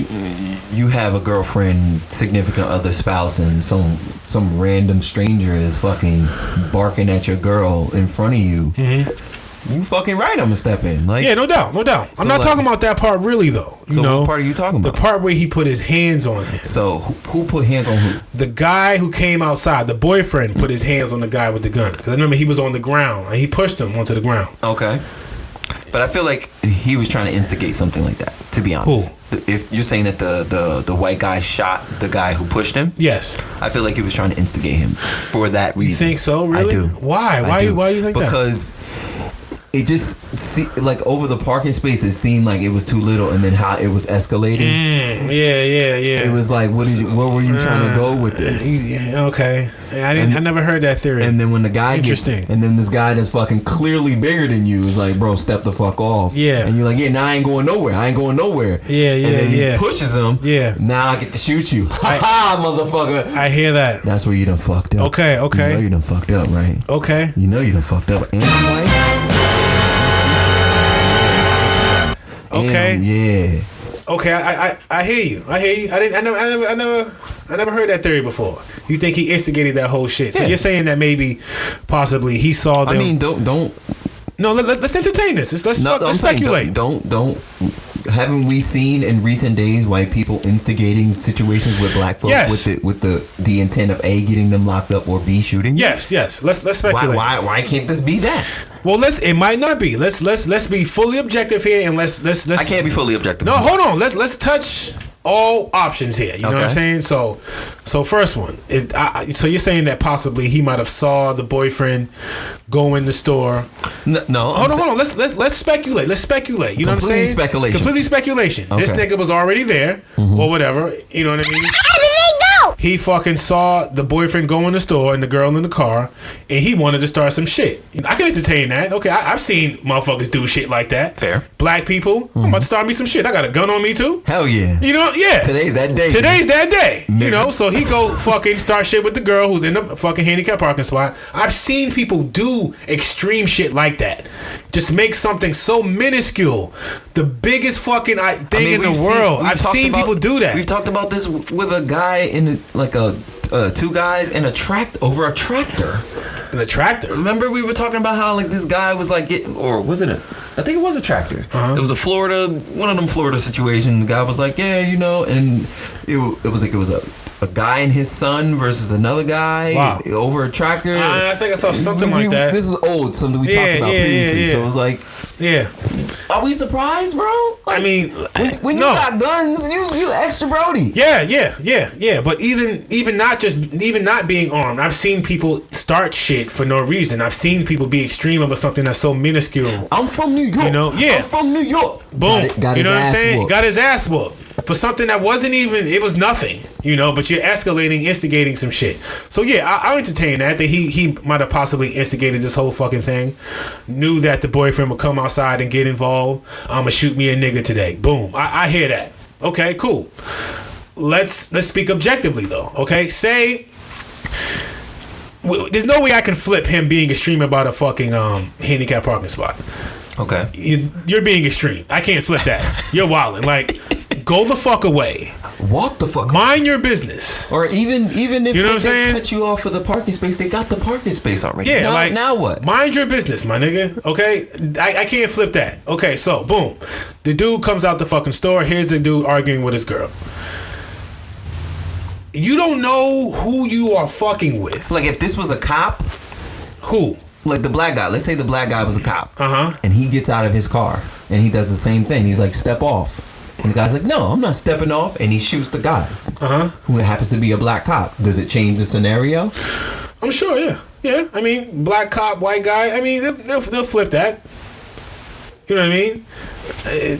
you have a girlfriend, significant other, spouse, and some random stranger is fucking barking at your girl in front of you. Mm-hmm. You fucking right, I'm gonna step in. Like, yeah, no doubt. So I'm not talking about that part really though. So what part are you talking about? The part where he put his hands on him. So who put hands on who? The guy who came outside, the boyfriend, put his hands on the guy with the gun. Because I remember he was on the ground and he pushed him onto the ground. Okay. But I feel like he was trying to instigate something like that, to be honest. Who? If you're saying that the white guy shot the guy who pushed him? Yes. I feel like he was trying to instigate him for that reason. You think so, really? I do. Why? Why do you think that? Because it just like over the parking space, it seemed like it was too little, and then how it was escalating. Yeah. It was like, where were you trying to go with this? Yeah, okay. I never heard that theory. And then when the guy and then this guy that's fucking clearly bigger than you is like, bro, step the fuck off. Yeah. And you're like, yeah, now I ain't going nowhere. Yeah. And then he pushes him. Yeah. Now I get to shoot you. Ha motherfucker. I hear that. That's where you done fucked up. Okay. You know you done fucked up, right? Okay. You know you done fucked up. And okay. Yeah. Okay, I hear you. I never heard that theory before. You think he instigated that whole shit? So you're saying that maybe, possibly, he saw them. I mean, don't. No, let's entertain this. Let's speculate. Don't. Haven't we seen in recent days white people instigating situations with black folks with the intent of A, getting them locked up, or B, shooting? Yes. Let's speculate. Why can't this be that? Well, it might not be. Let's be fully objective here, and let's. I can't be fully objective. No, hold on. Let's touch all options here. You know what I'm saying? So first one. So you're saying that possibly he might have saw the boyfriend go in the store. No. Hold on. Let's speculate. You know what I'm saying? Completely speculation. Okay. This nigga was already there or whatever. You know what I mean? He fucking saw the boyfriend go in the store and the girl in the car, and he wanted to start some shit. I can entertain that. Okay, I've seen motherfuckers do shit like that. Fair. Black people, I'm about to start me some shit. I got a gun on me too. Hell yeah. You know, yeah. Today's that day. Nigga. You know, so he go fucking start shit with the girl who's in the fucking handicapped parking spot. I've seen people do extreme shit like that. Just make something so minuscule, the biggest fucking thing in the world. I've seen people do that. We've talked about this with a guy in two guys in a over a tractor. In a tractor. Remember we were talking about how like this guy was like or was it I think it was a tractor. It was one of them Florida situations. The guy was like, yeah, you know, and it was a guy and his son versus another guy over a tractor. I think I saw something like that. This is old, something we talked about previously. So it was like, are we surprised, bro? Like, I mean, when you got guns, you extra Brody. Yeah. But even not being armed, I've seen people start shit for no reason. I've seen people be extreme about something that's so minuscule. I'm from New York. You know, yeah. I'm from New York. Boom. Got you know what I'm saying? whooped. Got his ass whooped for something that wasn't even. It was nothing. You know, but you're escalating, instigating some shit. So yeah, I'll entertain that he might have possibly instigated this whole fucking thing. Knew that the boyfriend would come outside and get involved. I'ma shoot me a nigga today. Boom. I hear that. Okay, cool. Let's speak objectively though. Okay, say there's no way I can flip him being extreme about a fucking handicap parking spot. Okay. You're being extreme. I can't flip that. You're wilding. Like, go the fuck away. Walk the fuck. Mind your business. Or even if you know what I'm they saying? cut you off for the parking space, they got the parking space already. Yeah, now what? Mind your business, my nigga. Okay, I can't flip that. Okay, so boom, the dude comes out the fucking store. Here's the dude arguing with his girl. You don't know who you are fucking with. Like if this was a cop, who? Like the black guy. Let's say the black guy was a cop. And he gets out of his car and he does the same thing. He's like, step off. And the guy's like, no, I'm not stepping off. And he shoots the guy who happens to be a black cop. Does it change the scenario? I'm sure, yeah. I mean, black cop, white guy. I mean, they'll flip that. You know what I mean?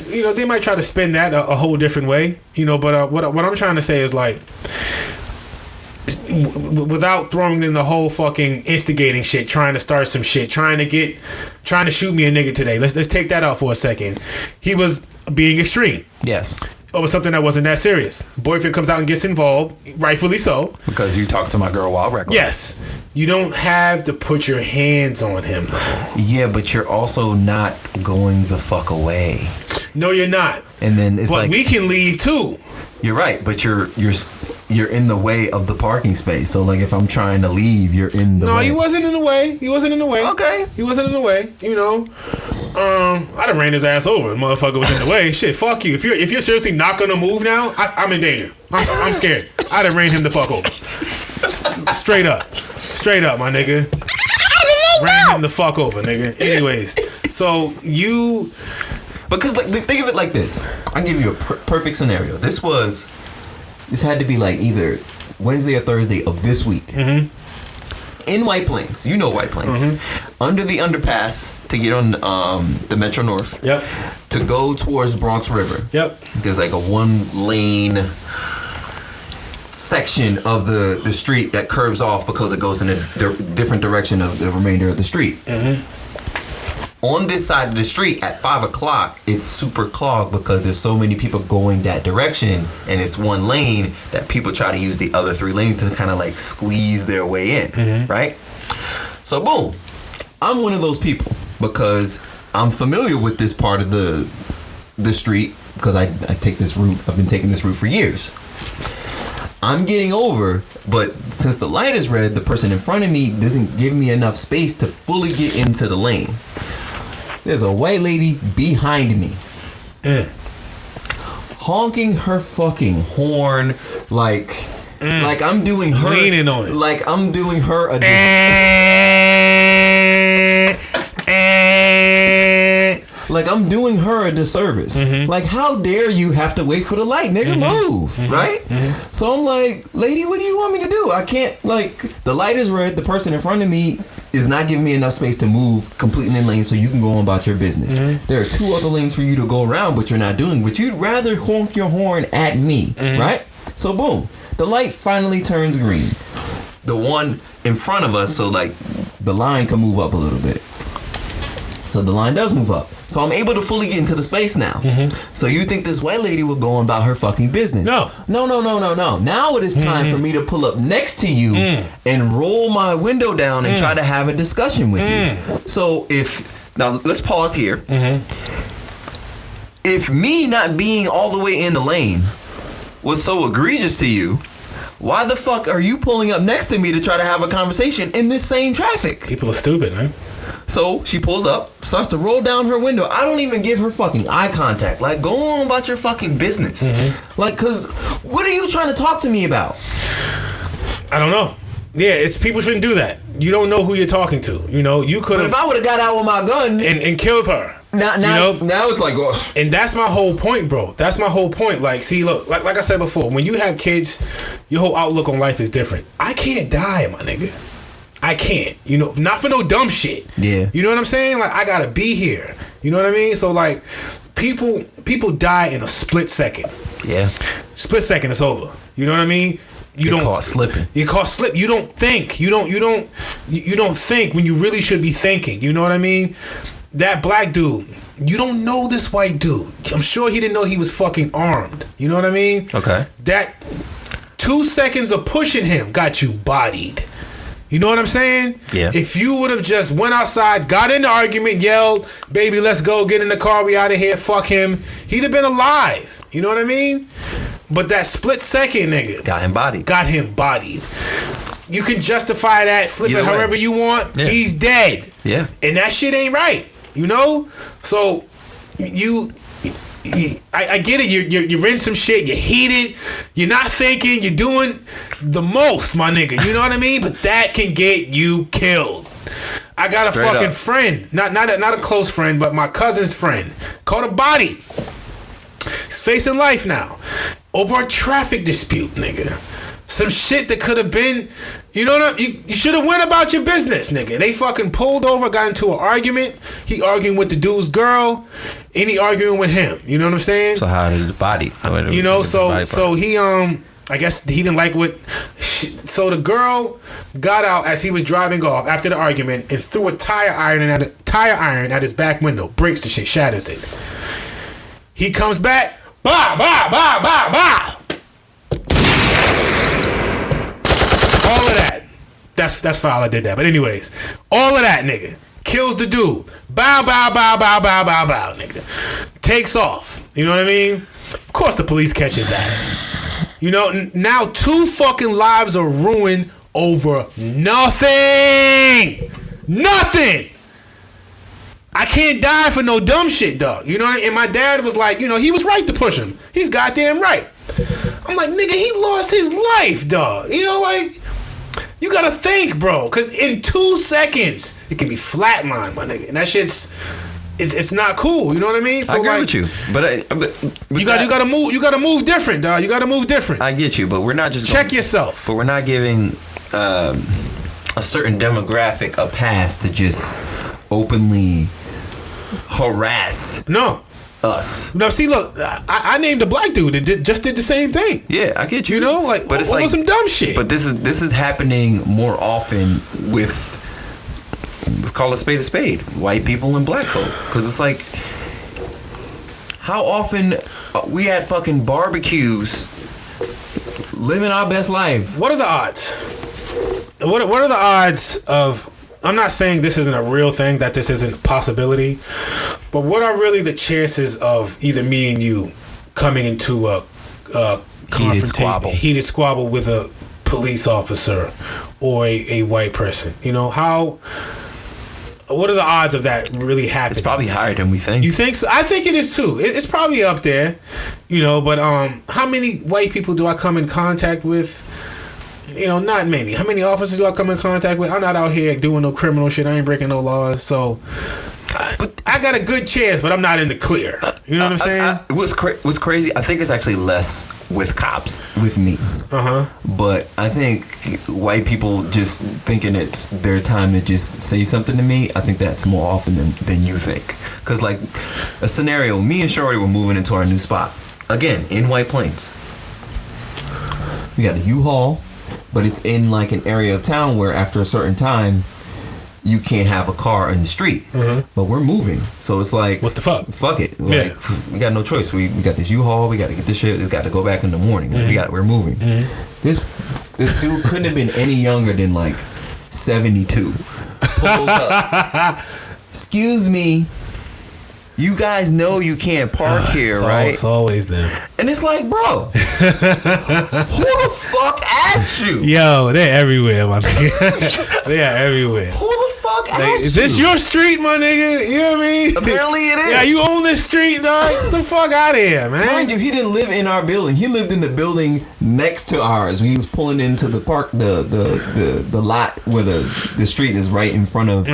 You know, they might try to spin that a whole different way. You know, but what I'm trying to say is like, without throwing in the whole fucking instigating shit, trying to start some shit, trying to shoot me a nigga today. Let's take that out for a second. He was being extreme. Yes. Over something that wasn't that serious. Boyfriend comes out and gets involved, rightfully so. Because you talked to my girl while reckless. Yes. You don't have to put your hands on him, though. Yeah, but you're also not going the fuck away. No, you're not. And then it's but we can leave too. You're right, but you're in the way of the parking space. So like if I'm trying to leave, you're in the way. No, he wasn't in the way. Okay. He wasn't in the way, you know. I'd have ran his ass over. The motherfucker was in the way. Shit, fuck you. If you're seriously not gonna move now, I'm in danger. I'm scared. I'd have ran him the fuck over. Straight up, my nigga. Ran him the fuck over, nigga. Anyways, so you. Because like, think of it like this. I'll give you a perfect scenario. This had to be like either Wednesday or Thursday of this week. In White Plains. You know White Plains. Under the underpass to get on the Metro North. Yep. To go towards Bronx River. Yep. There's like a 1-lane section of the street that curves off because it goes in a different direction of the remainder of the street. On this side of the street at 5 o'clock, it's super clogged because there's so many people going that direction, and it's one lane that people try to use the other 3 lanes to kind of like squeeze their way in, right? So boom, I'm one of those people because I'm familiar with this part of the street because I take this route. I've been taking this route for years. I'm getting over, but since the light is red, the person in front of me doesn't give me enough space to fully get into the lane. There's a white lady behind me. Honking her fucking horn like I'm doing her. Leaning on it. Like I'm doing her a like I'm doing her a disservice. Like, how dare you have to wait for the light, nigga? Move, right? So I'm like, lady, what do you want me to do? I can't, like, the light is red. The person in front of me is not giving me enough space to move completely in lane so you can go on about your business. There are 2 other lanes for you to go around, but you're not doing. But you'd rather honk your horn at me, right? So boom, the light finally turns green. The one in front of us, so like the line can move up a little bit. So the line does move up. So I'm able to fully get into the space now. So you think this white lady will go on about her fucking business? No. Now it is time for me to pull up next to you and roll my window down and try to have a discussion with you. So now let's pause here. If me not being all the way in the lane was so egregious to you, why the fuck are you pulling up next to me to try to have a conversation in this same traffic? People are stupid, man. So she pulls up, starts to roll down her window. I don't even give her fucking eye contact. Like, go on about your fucking business. Like, cause what are you trying to talk to me about? I don't know. Yeah, it's people shouldn't do that. You don't know who you're talking to. You know, you could. But if I would have got out with my gun and killed her, Now it's like, oh. And that's my whole point, bro. That's my whole point. Like, see, look, like I said before, when you have kids, your whole outlook on life is different. I can't die, my nigga. I can't. You know, not for no dumb shit. Yeah. You know what I'm saying? Like, I gotta be here. You know what I mean? So, like, people die in a split second. Yeah. Split second, it's over. You know what I mean? You don't caught slipping. You caught slip. You don't think. You don't think when you really should be thinking. You know what I mean? That black dude, you don't know this white dude. I'm sure he didn't know he was fucking armed. You know what I mean? Okay. That 2 seconds of pushing him got you bodied. You know what I'm saying? Yeah. If you would have just went outside, got in the argument, yelled, "Baby, let's go, get in the car, we out of here, fuck him," he'd have been alive. You know what I mean? But that split second, nigga, got him bodied. You can justify that, flip it however you want. Yeah. He's dead. Yeah. And that shit ain't right. You know? So I get it. You're in some shit. You're heated. You're not thinking. You're doing the most, my nigga. You know what I mean? But that can get you killed. I got a fucking friend, not a close friend, but my cousin's friend, caught a body. He's facing life now over a traffic dispute, nigga. Some shit that could have been, you know what? You should have went about your business, nigga. They fucking pulled over, got into an argument. He arguing with the dude's girl, and he arguing with him. You know what I'm saying? So how did the body? You know, so he I guess he didn't like what. So the girl got out as he was driving off after the argument and threw a tire iron at his back window, breaks the shit, shatters it. He comes back, bah bah bah bah bah. All of that. That's foul. I did that. But anyways, all of that, nigga, kills the dude. Bow, bow, bow, bow, bow, bow, bow, nigga. Takes off. You know what I mean? Of course the police catch his ass. You know, now 2 fucking lives are ruined over nothing. Nothing. I can't die for no dumb shit, dog. You know what I mean? And my dad was like, you know, he was right to push him. He's goddamn right. I'm like, nigga, he lost his life, dog. You know, like, you gotta think, bro. Because in 2 seconds, it can be flatlined, my nigga. And that shit's... It's not cool, you know what I mean? So I agree with you, but you gotta move. You gotta move different, dog. You gotta move different. I get you, but we're not just check yourself. But we're not giving a certain demographic a pass to just openly harass. Us. No, see, look, I named a black dude that just did the same thing. Yeah, I get you. You know, like, but it's like some dumb shit. But this is happening more often with. Let's call a spade, white people and black folk. Because it's like, how often we at fucking barbecues living our best life. What are the odds? What are the odds of, I'm not saying this isn't a real thing, that this isn't a possibility, but what are really the chances of either me and you coming into a heated squabble with a police officer or a white person? You know, what are the odds of that really happening? It's probably higher than we think. You think so? I think it is too. It's probably up there, you know. But how many white people do I come in contact with? You know, not many. How many officers do I come in contact with? I'm not out here doing no criminal shit. I ain't breaking no laws. So, but I got a good chance, but I'm not in the clear. You know what I'm saying? What's crazy? I think it's actually less with cops, with me. But I think white people just thinking it's their time to just say something to me, I think that's more often than you think. Because, like, a scenario, me and Shorty were moving into our new spot. Again, in White Plains. We got a U-Haul, but it's in, like, an area of town where after a certain time, you can't have a car in the street. But we're moving, so it's like, what the fuck? Fuck it. Like, we got no choice. We got this U-Haul. We got to get this shit. We got to go back in the morning. We're moving. This dude couldn't have been any younger than like 72. Pulls up. Excuse me. You guys know you can't park here, right? It's always them. And it's like, bro, who the fuck asked you? Yo, they're everywhere, my nigga. They are everywhere. Who the fuck asked you? Is this your street, my nigga? You know what I mean? Apparently it is. Yeah, you own this street, dog. Get the fuck out of here, man. Mind you, he didn't live in our building. He lived in the building next to ours. He was pulling into the park, the lot where the street is right in front of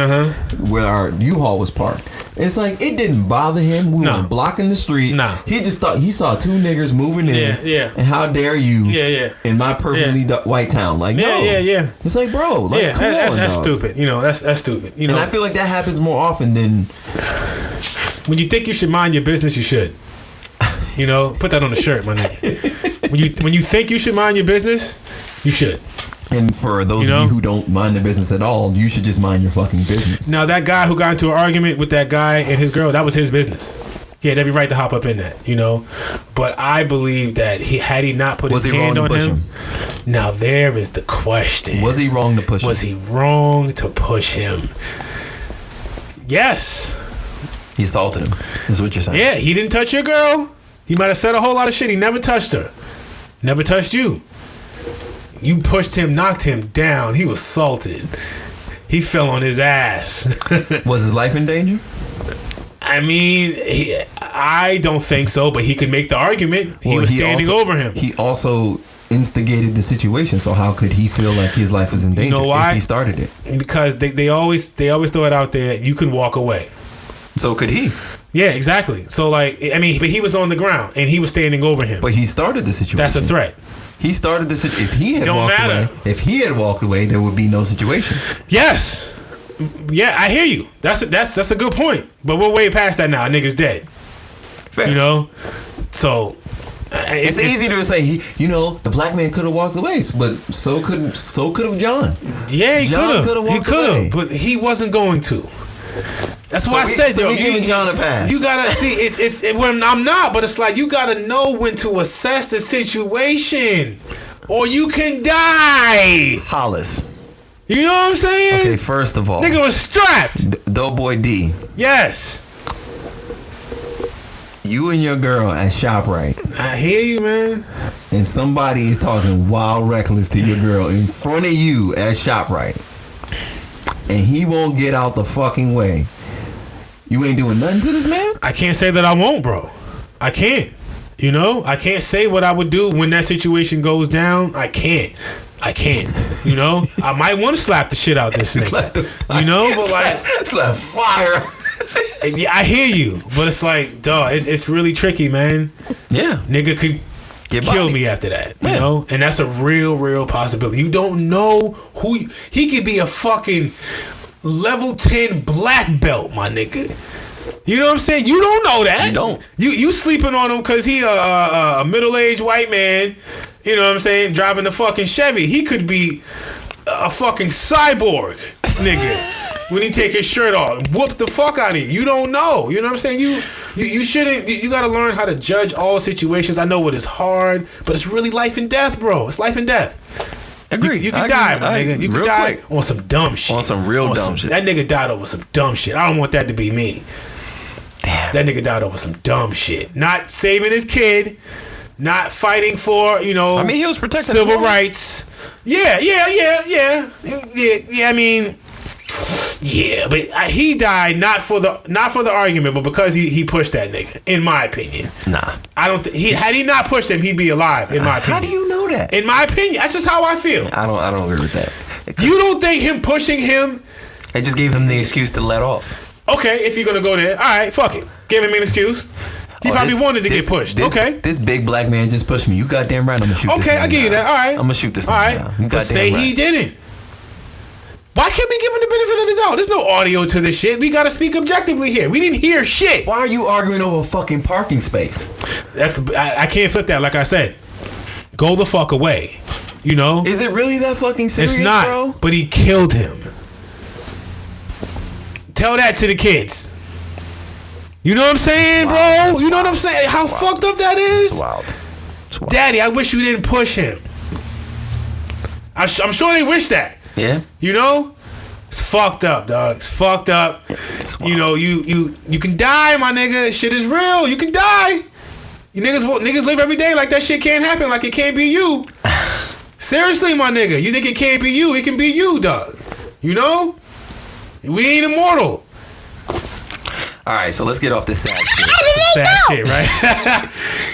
where our U-Haul was parked. It's like it didn't bother him. We weren't blocking the street. No. He just thought he saw two niggers moving in. Yeah. And how dare you? In my perfectly white town, like no. Yeah. It's like, bro, like come on, that's stupid. You know, that's stupid. You know, and I feel like that happens more often than when you think you should mind your business, you should. You know, put that on the shirt, my nigga. When you think you should mind your business, you should. And for those of you who don't mind their business at all, you should just mind your fucking business. Now, that guy who got into an argument with that guy and his girl, that was his business. He had every right to hop up in that, you know. But I believe that had he not put his hand on him. Now there is the question: was he wrong to push him? Was he wrong to push him? Yes. He assaulted him. Is what you're saying? Yeah, he didn't touch your girl. He might have said a whole lot of shit. He never touched her. Never touched you. You pushed him, knocked him down. He was salted. He fell on his ass. Was his life in danger? I mean, I don't think so, but he could make the argument. He was standing over him. He also instigated the situation, so how could he feel like his life was in danger if he started it? Because they always throw it out there, you can walk away. So could he? Yeah, exactly. So, like, I mean, but he was on the ground, and he was standing over him. But he started the situation. That's a threat. He started the situation. If he had walked away, there would be no situation. Yes. Yeah, I hear you. That's a good point. But we're way past that now. Nigga's dead. Fair. You know? So it's easy to say, the black man could have walked away, but so could have John. Yeah, he could have. He could have, but he wasn't going to. That's why I said, so we giving John a pass. You gotta see it's when I'm not, but it's like you gotta know when to assess the situation, or you can die. Hollis. You know what I'm saying? Okay, first of all, nigga was strapped. Doughboy D. Yes. You and your girl at ShopRite. I hear you, man. And somebody is talking wild reckless to your girl in front of you at ShopRite. And he won't get out the fucking way. You ain't doing nothing to this man? I can't say that I won't, bro. I can't. You know? I can't say what I would do when that situation goes down. I can't. You know? I might want to slap the shit out this nigga. You know? But like... Slap fire. Yeah, I hear you. But it's like, dog, it's really tricky, man. Yeah. Nigga could kill me after that. You know? And that's a real possibility. You don't know who... He could be a fucking level 10 black belt, my nigga. You know what I'm saying? You don't know that. You don't. You sleeping on him because he a middle-aged white man, you know what I'm saying, driving a fucking Chevy. He could be a fucking cyborg, nigga. When he take his shirt off, whoop the fuck out of you. You don't know. You know what I'm saying? You shouldn't. You got to learn how to judge all situations. I know it is hard, but it's really life and death, bro. It's life and death. Agree. You can die, my nigga. You can die on some dumb shit. On some real dumb shit. That nigga died over some dumb shit. I don't want that to be me. Damn. That nigga died over some dumb shit. Not saving his kid. Not fighting for, I mean, he was protecting civil rights. Yeah. I mean, yeah, but he died not for the argument, but because he pushed that nigga. In my opinion, nah, I don't. Had he not pushed him, he'd be alive. In my opinion, how do you know that? In my opinion, that's just how I feel. I don't agree with that. You don't think him pushing him? It just gave him the excuse to let off. Okay, if you're gonna go there, all right, fuck it. Give him an excuse. He probably wanted to get pushed. This big black man just pushed me. You goddamn right. I'm gonna shoot this. Okay, I give you that. All right, I'm gonna shoot this. All right, but say he didn't. Why can't we give him the benefit of the doubt? There's no audio to this shit. We gotta speak objectively here. We didn't hear shit. Why are you arguing over a fucking parking space? I can't flip that. Like I said, go the fuck away. You know? Is it really that fucking serious, it's not, bro? But he killed him. Tell that to the kids. You know what I'm saying, bro? That's you know wild. what I'm saying? How fucked up that is? It's wild. Daddy, I wish you didn't push him. I'm sure they wish that. Yeah. You know? It's fucked up, dog. It's fucked up. You know, you can die, my nigga. Shit is real. You can die. You niggas live every day like that shit can't happen, like it can't be you. Seriously, my nigga. You think it can't be you? It can be you, dog. You know? We ain't immortal. All right, so let's get off this sad shit. Sad shit, right?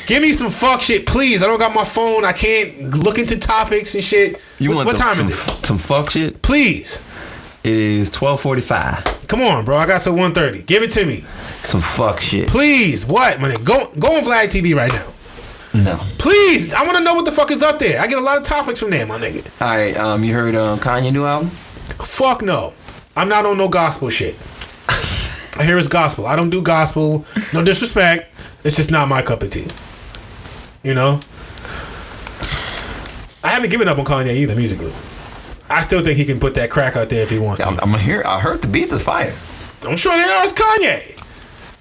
Give me some fuck shit, please. I don't got my phone. I can't look into topics and shit. What time is it? Some fuck shit? Please. It is 12:45. Come on, bro. I got till 1:30. Give it to me. Some fuck shit. Please. What, man? Go on Vlad TV right now. No. Please. I want to know what the fuck is up there. I get a lot of topics from there, my nigga. All right. You heard Kanye new album? Fuck no. I'm not on no gospel shit. I hear it's gospel. I don't do gospel. No disrespect. It's just not my cup of tea. You know? I haven't given up on Kanye either musically. I still think he can put that crack out there if he wants to. I'm gonna hear. I heard the beats is fire. I'm sure they are. It's Kanye.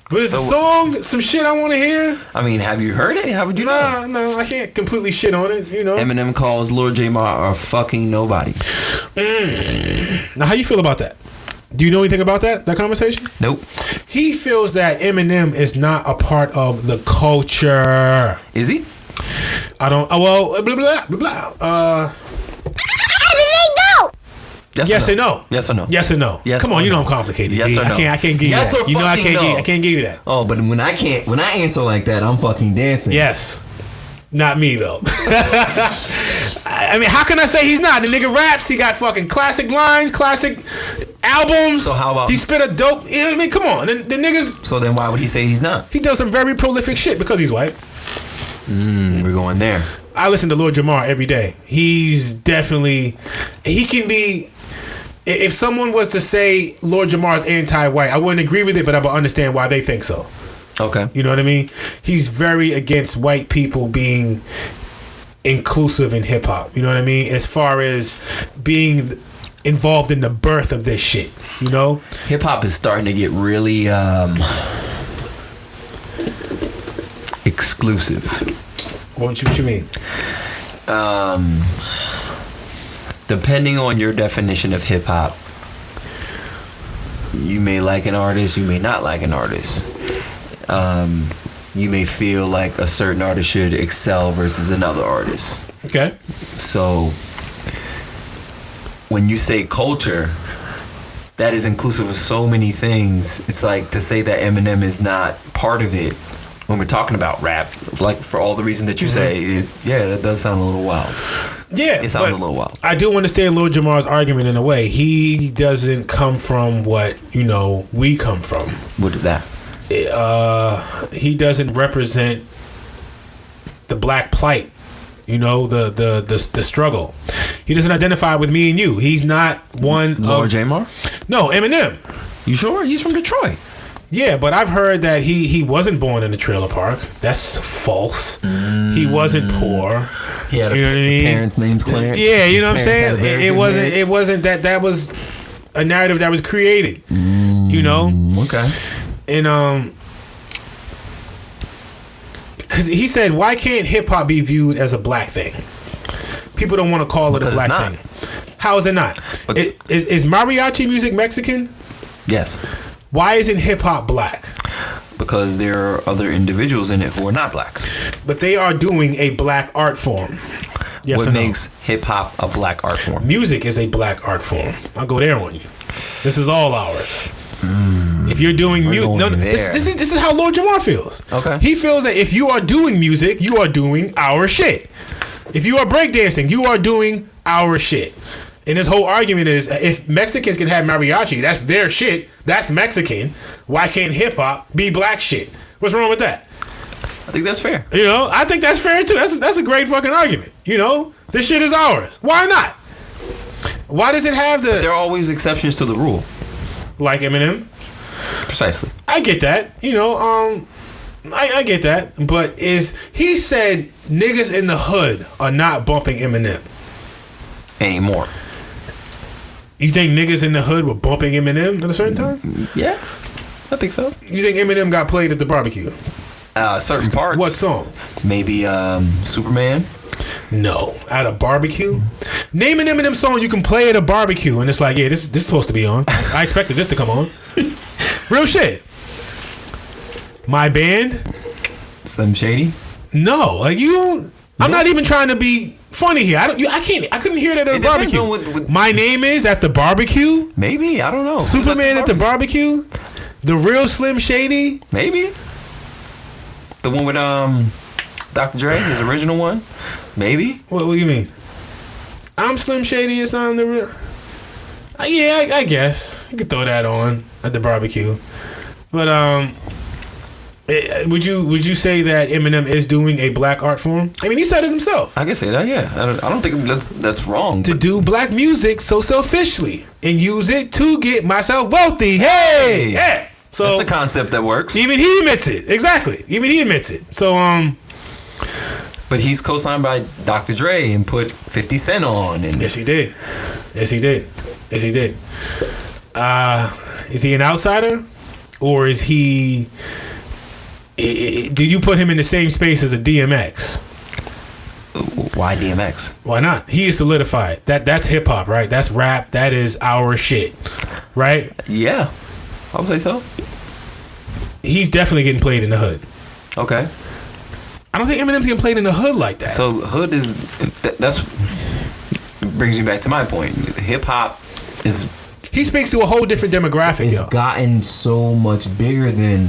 But it's a song, some shit I want to hear. I mean, have you heard it? How would you know? No, I can't completely shit on it, you know. Eminem calls Lord Jamar a fucking nobody. Now, how you feel about that? Do you know anything about that conversation? Nope. He feels that Eminem is not a part of the culture. Is he? I don't. Well, blah blah blah blah. Yes or no? Yes or no? Yes or no? Yes. Come on, you know I'm complicated. Yes or no? I can't give you yes that. Or you know I no. can't give you that. Oh, but when I answer like that, I'm fucking dancing. Yes. Not me though. I mean, how can I say he's not? The nigga raps. He got fucking classic lines, classic albums. So how about he spit a dope? I mean, come on, the nigga. So then why would he say he's not? He does some very prolific shit because he's white. We're going there. I listen to Lord Jamar every day. He's definitely. He can be. If someone was to say Lord Jamar is anti-white, I wouldn't agree with it, but I would understand why they think so. Okay. You know what I mean? He's very against white people being inclusive in hip hop. You know what I mean? As far as being involved in the birth of this shit. You know? Hip hop is starting to get really exclusive. What you mean? Depending on your definition of hip hop, you may like an artist, you may not like an artist. You may feel like a certain artist should excel versus another artist. Okay. So when you say culture, that is inclusive of so many things. It's like to say that Eminem is not part of it when we're talking about rap, like for all the reasons that you say, that does sound a little wild. Yeah, it sounds a little wild. I do understand Lord Jamar's argument in a way. He doesn't come from what, we come from. What is that? He doesn't represent the black plight, the struggle. He doesn't identify with me and you. He's not one Lord Jamar? No, Eminem. You sure? He's from Detroit. Yeah, but I've heard that he wasn't born in a trailer park. That's false. He wasn't poor. He had parents' names Clarence. Yeah, you know what I'm saying? It wasn't that was a narrative that was created. Okay. And because he said, why can't hip hop be viewed as a black thing? People don't want to call it a black thing. How is it not? Is mariachi music Mexican? Yes. Why isn't hip hop black? Because there are other individuals in it who are not black. But they are doing a black art form. Yes what or no? makes hip hop a black art form? Music is a black art form. I'll go there on you. This is all ours. If you're doing music, this is how Lord Jamar feels. Okay. He feels that if you are doing music, you are doing our shit. If you are breakdancing, you are doing our shit. And his whole argument is, if Mexicans can have mariachi, that's their shit. That's Mexican. Why can't hip hop be black shit? What's wrong with that? I think that's fair. I think that's fair too. That's a great fucking argument. This shit is ours. Why not? Why does it have the? But there are always exceptions to the rule. Like Eminem. Precisely. I get that. I get that. But he said niggas in the hood are not bumping Eminem anymore. You think niggas in the hood were bumping Eminem at a certain time? Yeah, I think so. You think Eminem got played at the barbecue? Certain parts. What song? Maybe Superman. No, at a barbecue. Name an Eminem song you can play at a barbecue, and it's like, yeah, this is supposed to be on. I expected this to come on. Real shit. My Band. Slim Shady. No, like you don't. I'm not even trying to be funny here. I couldn't hear that at a barbecue. What My Name Is at the barbecue. Maybe, I don't know. Superman at the barbecue. The Real Slim Shady. Maybe. The one with Dr. Dre, his original one? Maybe. What do you mean? I'm Slim Shady or something. The real. Yeah, I guess you could throw that on at the barbecue. But would you say that Eminem is doing a black art form? I mean, he said it himself. I can say that. Yeah, I don't think that's wrong. To do black music so selfishly and use it to get myself wealthy. Hey, yeah. So that's a concept that works. Even he admits it. Exactly. Even he admits it. So But he's co-signed by Dr. Dre and put 50 Cent on. And yes, he did. Yes, he did. Yes, he did. Is he an outsider, or is he? Do you put him in the same space as a DMX? Why DMX? Why not? He is solidified. That's hip hop, right? That's rap. That is our shit, right? Yeah, I would say so. He's definitely getting played in the hood. Okay. I don't think Eminem's getting played in the hood like that. So hood is that's brings me back to my point. Hip hop is. He speaks to a whole different demographic. It's gotten so much bigger than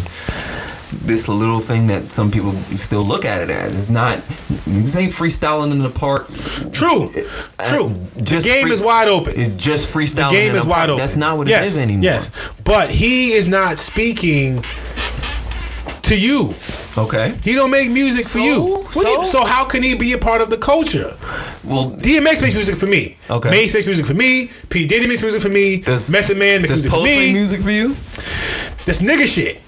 this little thing that some people still look at it as. It's not. This ain't freestyling in the park. True. The game is wide open. It's just freestyling. The game is wide open. That's not what it is anymore. Yes, but he is not speaking to you. Okay. He don't make music for you. So how can he be a part of the culture? Well, DMX makes music for me. Okay. Mace makes music for me. P. Diddy makes music for me. Method Man makes music for me. Does Post make music for you? That's nigga shit.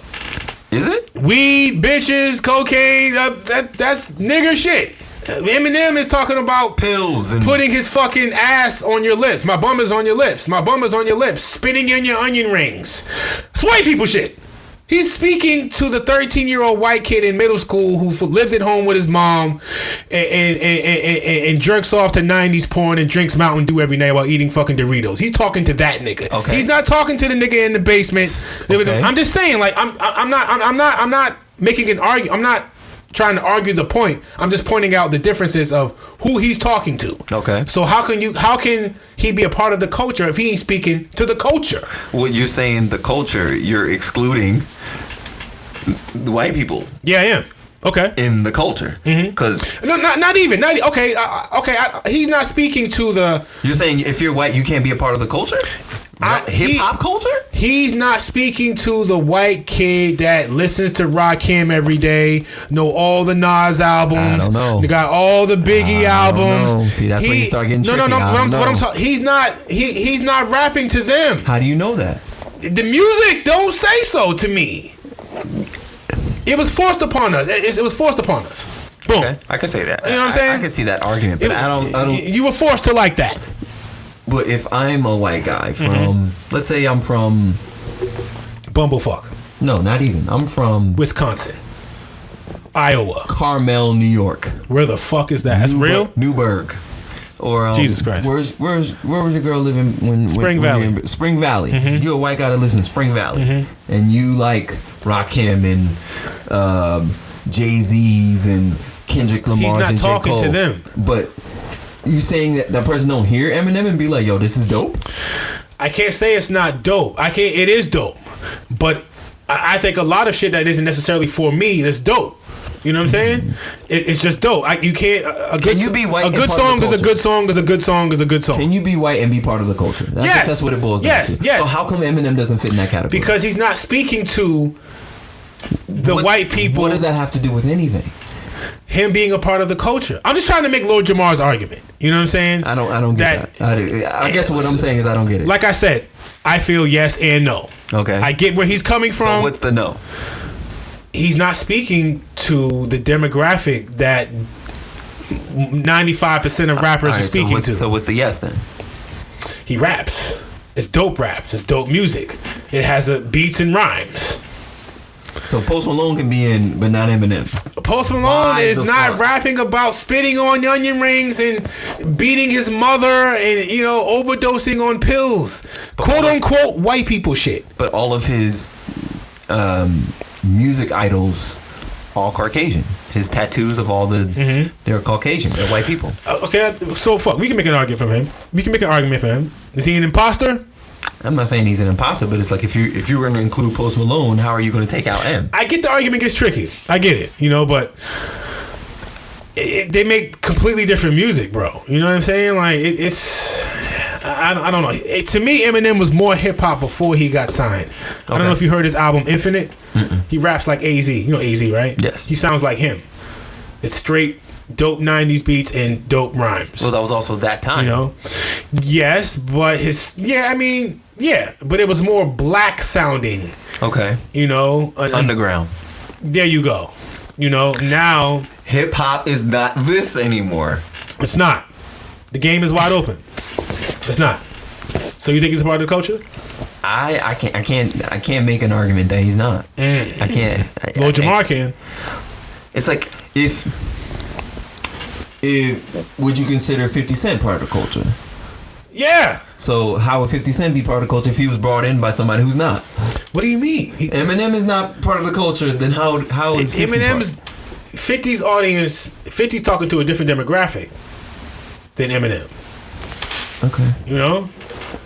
Is it? Weed, bitches, cocaine. That's nigger shit. Eminem is talking about pills and putting his fucking ass on your lips. My bum is on your lips. My bum is on your lips. Spitting in your onion rings. It's white people shit. He's speaking to the 13-year-old white kid in middle school who lives at home with his mom and jerks off to 90s porn and drinks Mountain Dew every night while eating fucking Doritos. He's talking to that nigga. Okay. He's not talking to the nigga in the basement. Okay. I'm just saying, like, I'm not making an argument. I'm not trying to argue the point. I'm just pointing out the differences of who he's talking to. Okay. So how can he be a part of the culture if he ain't speaking to the culture? Well, you're saying the culture, you're excluding the white people. Yeah, I am. Okay. In the culture. Because no, not even. Okay. He's not speaking to the. You're saying if you're white, you can't be a part of the culture? Hip hop culture? He's not speaking to the white kid that listens to Rakim every day, know all the Nas albums. I don't know. They got all the Biggie albums. See, that's when you start getting tricky. No. What I'm talking. He's not rapping to them. How do you know that? The music don't say so to me. It was forced upon us. It was forced upon us. Boom. Okay, I can say that. You know what I'm saying? I can see that argument, but I don't. You were forced to like that. But if I'm a white guy from, let's say I'm from Bumblefuck. No, not even. I'm from Wisconsin, Iowa, Carmel, New York. Where the fuck is that? That's real? Newburgh. Or Jesus Christ. Where was your girl living when Spring Valley? Spring Valley. You're a white guy that lives in Spring Valley, and you like Rakim and Jay-Z's and Kendrick Lamar's and J. Cole. He's not talking to them, but. You saying that person don't hear Eminem and be like, yo, this is dope? I can't say it's not dope. It is dope. But I think a lot of shit that isn't necessarily for me is dope. You know what I'm saying? It's just dope. You can't. Can you be white? A good song is a good song is a good song is a good song. Can you be white and be part of the culture? I guess that's what it boils down to. Yes. So how come Eminem doesn't fit in that category? Because he's not speaking to the white people. What does that have to do with anything? Him being a part of the culture. I'm just trying to make Lord Jamar's argument. You know what I'm saying? I don't get that. I guess what I'm saying is I don't get it. Like I said, I feel yes and no. Okay. I get where he's coming from. So what's the no? He's not speaking to the demographic that 95% of rappers are speaking to. So what's the yes then? He raps. It's dope raps. It's dope music. It has beats and rhymes. So Post Malone can be in, but not Eminem. Post Malone is not rapping about spitting on onion rings and beating his mother and overdosing on pills, quote unquote white people shit. But all of his music idols, all Caucasian. His tattoos of all they're Caucasian. They're white people. Okay, so fuck. We can make an argument for him. Is he an imposter? I'm not saying he's an imposter, but it's like if you were going to include Post Malone, how are you going to take out M? I get the argument gets tricky. I get it, but they make completely different music, bro. You know what I'm saying? Like it's. I don't know. To me, Eminem was more hip hop before he got signed. I don't know if you heard his album Infinite. He raps like AZ. You know AZ, right? Yes. He sounds like him. It's straight dope 90s beats and dope rhymes. Well, that was also that time. You know? Yes, but but it was more black sounding. Okay. You know? Underground. There you go. You know, now hip hop is not this anymore. It's not. The game is wide open. It's not. So you think he's a part of the culture? I can't make an argument that he's not. I can't. Lord Jamar can. It's like if would you consider 50 Cent part of the culture? Yeah. So how would 50 Cent be part of the culture if he was brought in by somebody who's not? What do you mean? Eminem is not part of the culture. Then how is 50 Eminem's 50's audience? 50's talking to a different demographic than Eminem. Okay. You know,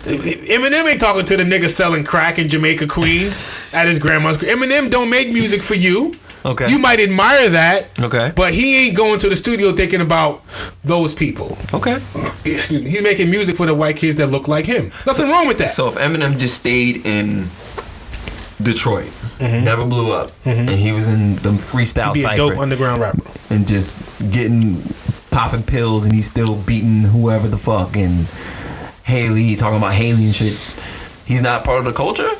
Eminem ain't talking to the nigga selling crack in Jamaica, Queens at his grandma's. Eminem don't make music for you. Okay. You might admire that. Okay. But he ain't going to the studio thinking about those people. Okay. Excuse me. He's making music for the white kids that look like him. Nothing wrong with that. So if Eminem just stayed in Detroit, never blew up, and he was in the freestyle He'd be cypher, a dope underground rapper, and just popping pills, and he's still beating whoever the fuck, and Haley talking about Haley and shit. He's not part of the culture.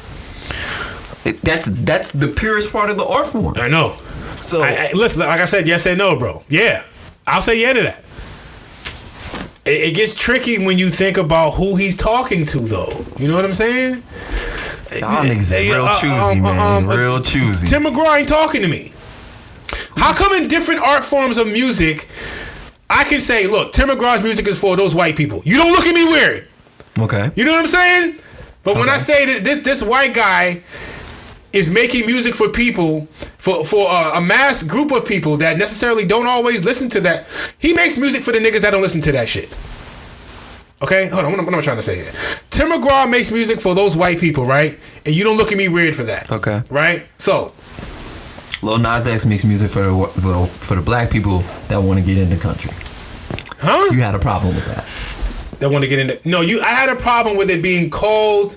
That's the purest part of the art form. I know. So listen, like I said, yes and no, bro. Yeah, I'll say yeah to that. It gets tricky when you think about who he's talking to, though. You know what I'm saying? Y'all niggas is real choosy, man. Real choosy. Tim McGraw ain't talking to me. How come in different art forms of music, I can say, look, Tim McGraw's music is for those white people. You don't look at me weird. Okay. You know what I'm saying? But when I say that this white guy is making music for people, for a mass group of people that necessarily don't always listen to that, he makes music for the niggas that don't listen to that shit. Okay? Hold on, what am I trying to say here? Tim McGraw makes music for those white people, right? And you don't look at me weird for that. Okay. Right? So Lil Nas X makes music for the black people that want to get in the country. Huh? You had a problem with that. That want to get into... No, I had a problem with it being called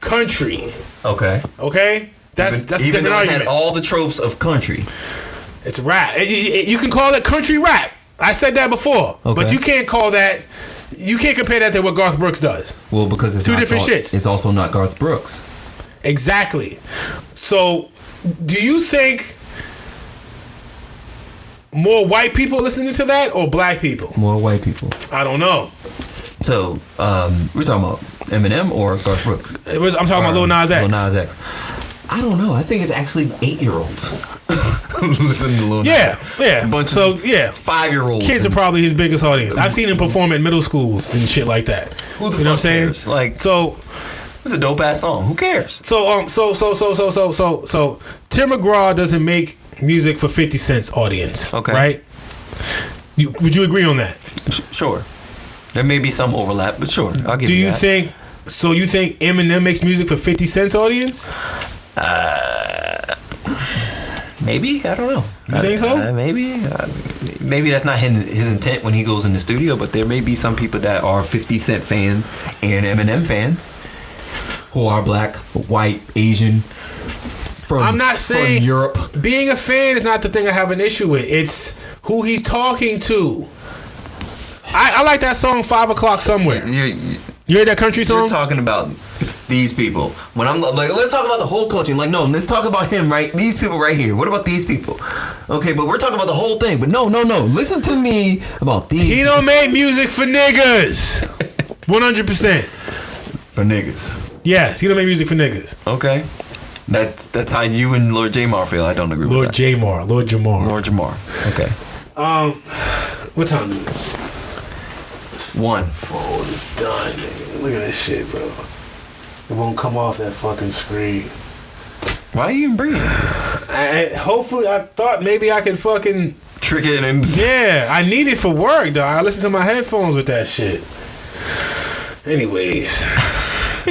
country. Okay. Okay? That's a even different though it argument. had all the tropes of country. It's rap. You can call it country rap. I said that before. Okay. But you can't call that... You can't compare that to what Garth Brooks does. Well, because it's two different shits. It's also not Garth Brooks. Exactly. So, do you think more white people listening to that or black people? More white people. I don't know. So, we're talking about Eminem or Garth Brooks? I'm talking about Lil Nas X. Lil Nas X. I don't know. I think it's actually 8-year-olds listening to Lil Nas X. Yeah. A bunch so, of yeah. 5-year-olds. Kids are probably his biggest audience. I've seen him perform at middle schools and shit like that. Who the you know fuck what I'm cares? saying? Like, so it's a dope ass song. Who cares? So Tim McGraw doesn't make music for 50 Cent's audience. Okay. Right? Would you agree on that? Sure. There may be some overlap, but sure. I'll give you that. You think Eminem makes music for 50 Cent's audience? Maybe. I don't know. You think so? Maybe. Maybe that's not his intent when he goes in the studio, but there may be some people that are 50 Cent fans and Eminem fans who are black, white, Asian, I'm not saying from Europe. Being a fan is not the thing I have an issue with. It's who he's talking to. I like that song 5 o'clock somewhere. You heard that country song? You're talking about these people. When I'm like, let's talk about the whole culture. I'm like, no, let's talk about him, right? These people right here. What about these people? Okay, but we're talking about the whole thing. But no. Listen to me about these. He don't make music for niggas. 100%. For niggas. Yes, he don't make music for niggas. Okay. That's how you and Lord Jamar feel. I don't agree with that. Lord Jamar. Okay. What time is it? 1. Oh, it's done, nigga. Look at this shit, bro. It won't come off that fucking screen. Why are you even breathing? Hopefully, I thought maybe I could fucking trick it in. Yeah, I need it for work, though. I listen to my headphones with that shit. Anyways,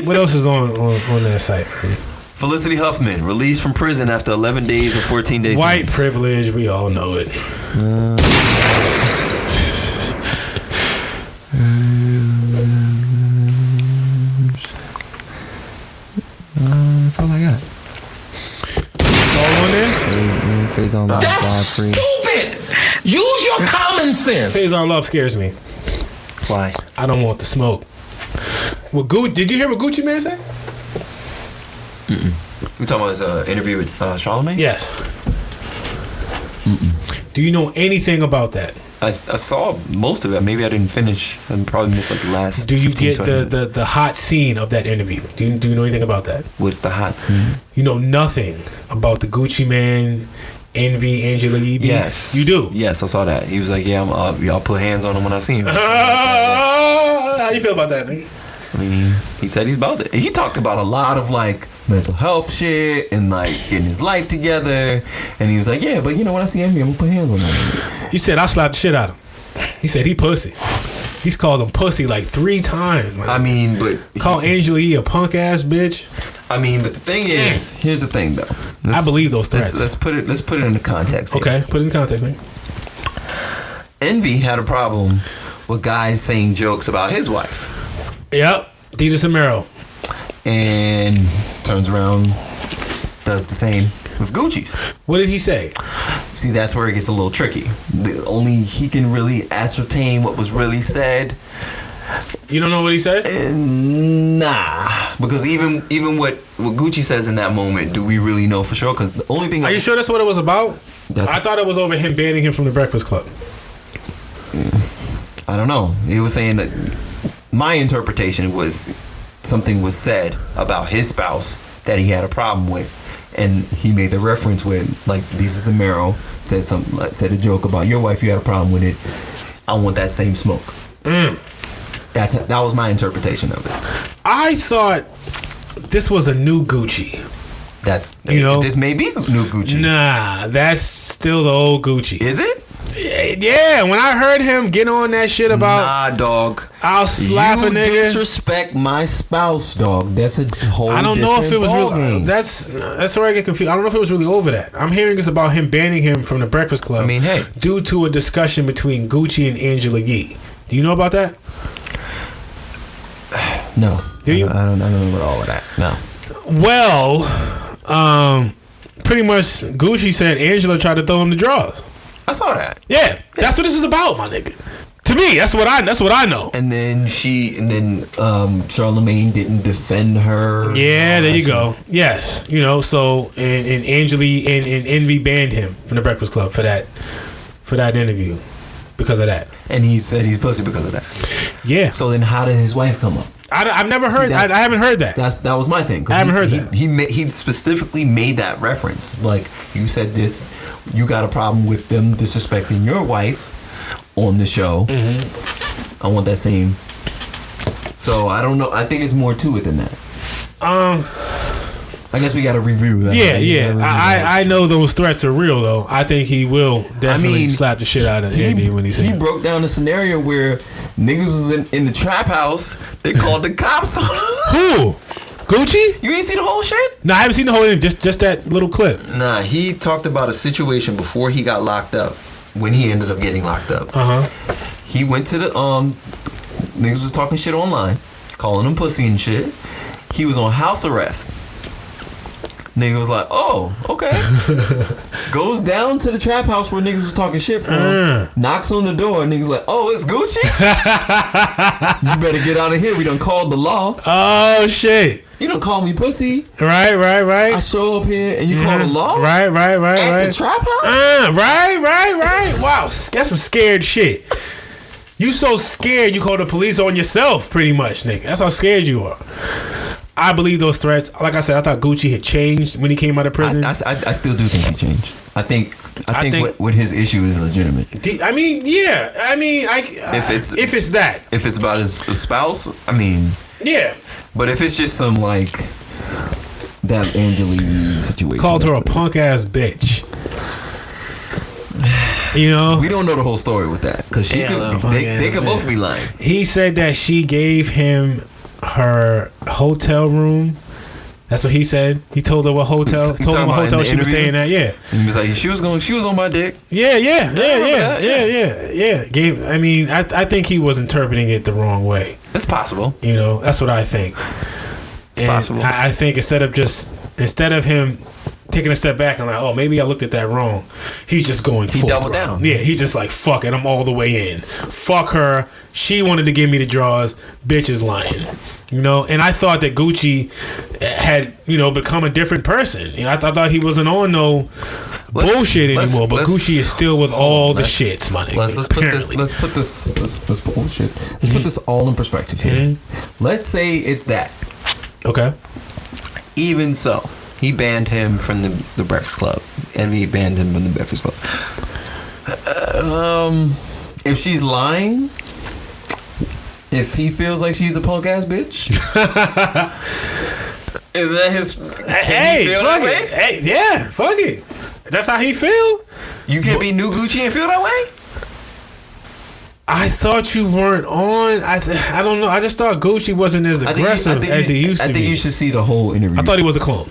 what else is on that site? Felicity Huffman released from prison after 11 days or 14 days. White privilege, we all know it. That's all I got. All on there? That's stupid. Use your common sense. Cesar Love scares me. Why? I don't want the smoke. Well, did you hear what Gucci Mane said? We talking about his interview with Charlamagne? Yes. Do you know anything about that? I saw most of it. Maybe I didn't finish. I probably missed like the last. Do you 15, get 20 minutes. the hot scene of that interview? Do you know anything about that? What's the hot scene? You know nothing about the Gucci Mane Envy Angela Yee beef? Yes. You do? Yes, I saw that. He was like, yeah, I'll put hands on him when I see him. How you feel about that, nigga? I mean, he said he's about it. He talked about a lot of like mental health shit and like getting his life together. And he was like, yeah, but you know, when I see Envy, I'm gonna put hands on him. He said, I'll slap the shit out of him. He said he pussy. He's called him pussy like 3 times. Man. I mean, but call Angela Yee a punk ass bitch. I mean, but the thing is, here's the thing though. I believe those threats. Let's put it into context here. Okay, put it in context, man. Envy had a problem with guys saying jokes about his wife. Yep, DJ Samero. And turns around, does the same with Gucci's. What did he say? See, that's where it gets a little tricky. Only he can really ascertain what was really said. You don't know what he said? Nah, because even what Gucci says in that moment, do we really know for sure? Because the only thing. Are you sure that's what it was about? I thought it was over him banning him from the Breakfast Club. I don't know. He was saying that my interpretation was something was said about his spouse that he had a problem with, and he made the reference with like Lisa Samero said a joke about your wife. You had a problem with it. I want that same smoke. That was my interpretation of it. I thought this was a new Gucci. This may be new Gucci. Nah, that's still the old Gucci. Is it? Yeah, when I heard him get on that shit about nah, dog, I'll slap a nigga. You disrespect my spouse, dog. That's a whole. I don't know if it was really. Game. That's where I get confused. I don't know if it was really over that. I'm hearing it's about him banning him from the Breakfast Club. I mean, hey, due to a discussion between Gucci and Angela Yee. Do you know about that? No. Do you? I don't know about all of that. No. Well, pretty much Gucci said Angela tried to throw him the drawers. I saw that. Yeah, that's what this is about, my nigga. To me, that's what I know. And then Charlamagne didn't defend her. Yeah, there you go. Yes, so and Angela and Envy banned him from the Breakfast Club for that interview because of that. And he said he's pussy because of that. Yeah. So then, how did his wife come up? I've never heard. I haven't heard that. That was my thing. I haven't heard that. He specifically made that reference. Like, you said this, you got a problem with them disrespecting your wife on the show. Mm-hmm. I want that same. So I don't know. I think it's more to it than that. I guess we got to review that. Yeah. I know those threats are real though. I think he will definitely slap the shit out of Andy when he broke down the scenario where niggas was in the trap house. They called the cops on him. Who? Gucci? You ain't seen the whole shit? No, I haven't seen the whole thing. Just that little clip. Nah, he talked about a situation before he got locked up. When he ended up getting locked up. He went to the niggas was talking shit online, calling him pussy and shit. He was on house arrest. Nigga was like, oh, okay. Goes down to the trap house where niggas was talking shit from. Knocks on the door. And niggas like, oh, it's Gucci? You better get out of here. We done called the law. Oh, shit. You done call me pussy. Right. I show up here and you call the law? Right. At the trap house? Right. Wow, that's some scared shit. You so scared you call the police on yourself, pretty much, nigga. That's how scared you are. I believe those threats. Like I said, I thought Gucci had changed when he came out of prison. I still do think he changed. I think what his issue is legitimate. If it's that. If it's about his spouse, I mean. Yeah. But if it's just some like that Angela Yee situation. Called her a punk ass bitch. We don't know the whole story with that because they could both be lying. He said that she gave him her hotel room That's what he said. He told her what hotel. Told him what hotel she was staying at. Yeah. And he was like, she was on my dick. Yeah. I mean, I think he was interpreting it the wrong way. It's possible. You know, that's what I think. It's possible. I think instead of him taking a step back and like, oh, maybe I looked at that wrong, he's just going full doubled throttle. down. Yeah, he just like, fuck it, I'm all the way in. Fuck her. She wanted to give me the draws. Bitch is lying. You know, and I thought that Gucci had, you know, become a different person. You know, I thought he wasn't on no bullshit anymore. But Gucci is still with all the shits, my nigga. Let's put this all in perspective here. Let's say it's that. Okay. Even so, he banned him from the Breakfast Club, and he banned him from the Breakfast Club. If she's lying, if he feels like she's a punk ass bitch, is that his? Can he feel that way? Hey, yeah, fuck it. That's how he feel. You can't be new Gucci and feel that way. I thought you weren't on. I don't know. I just thought Gucci wasn't as aggressive as he used to be. I think you should see the whole interview. I thought he was a clone.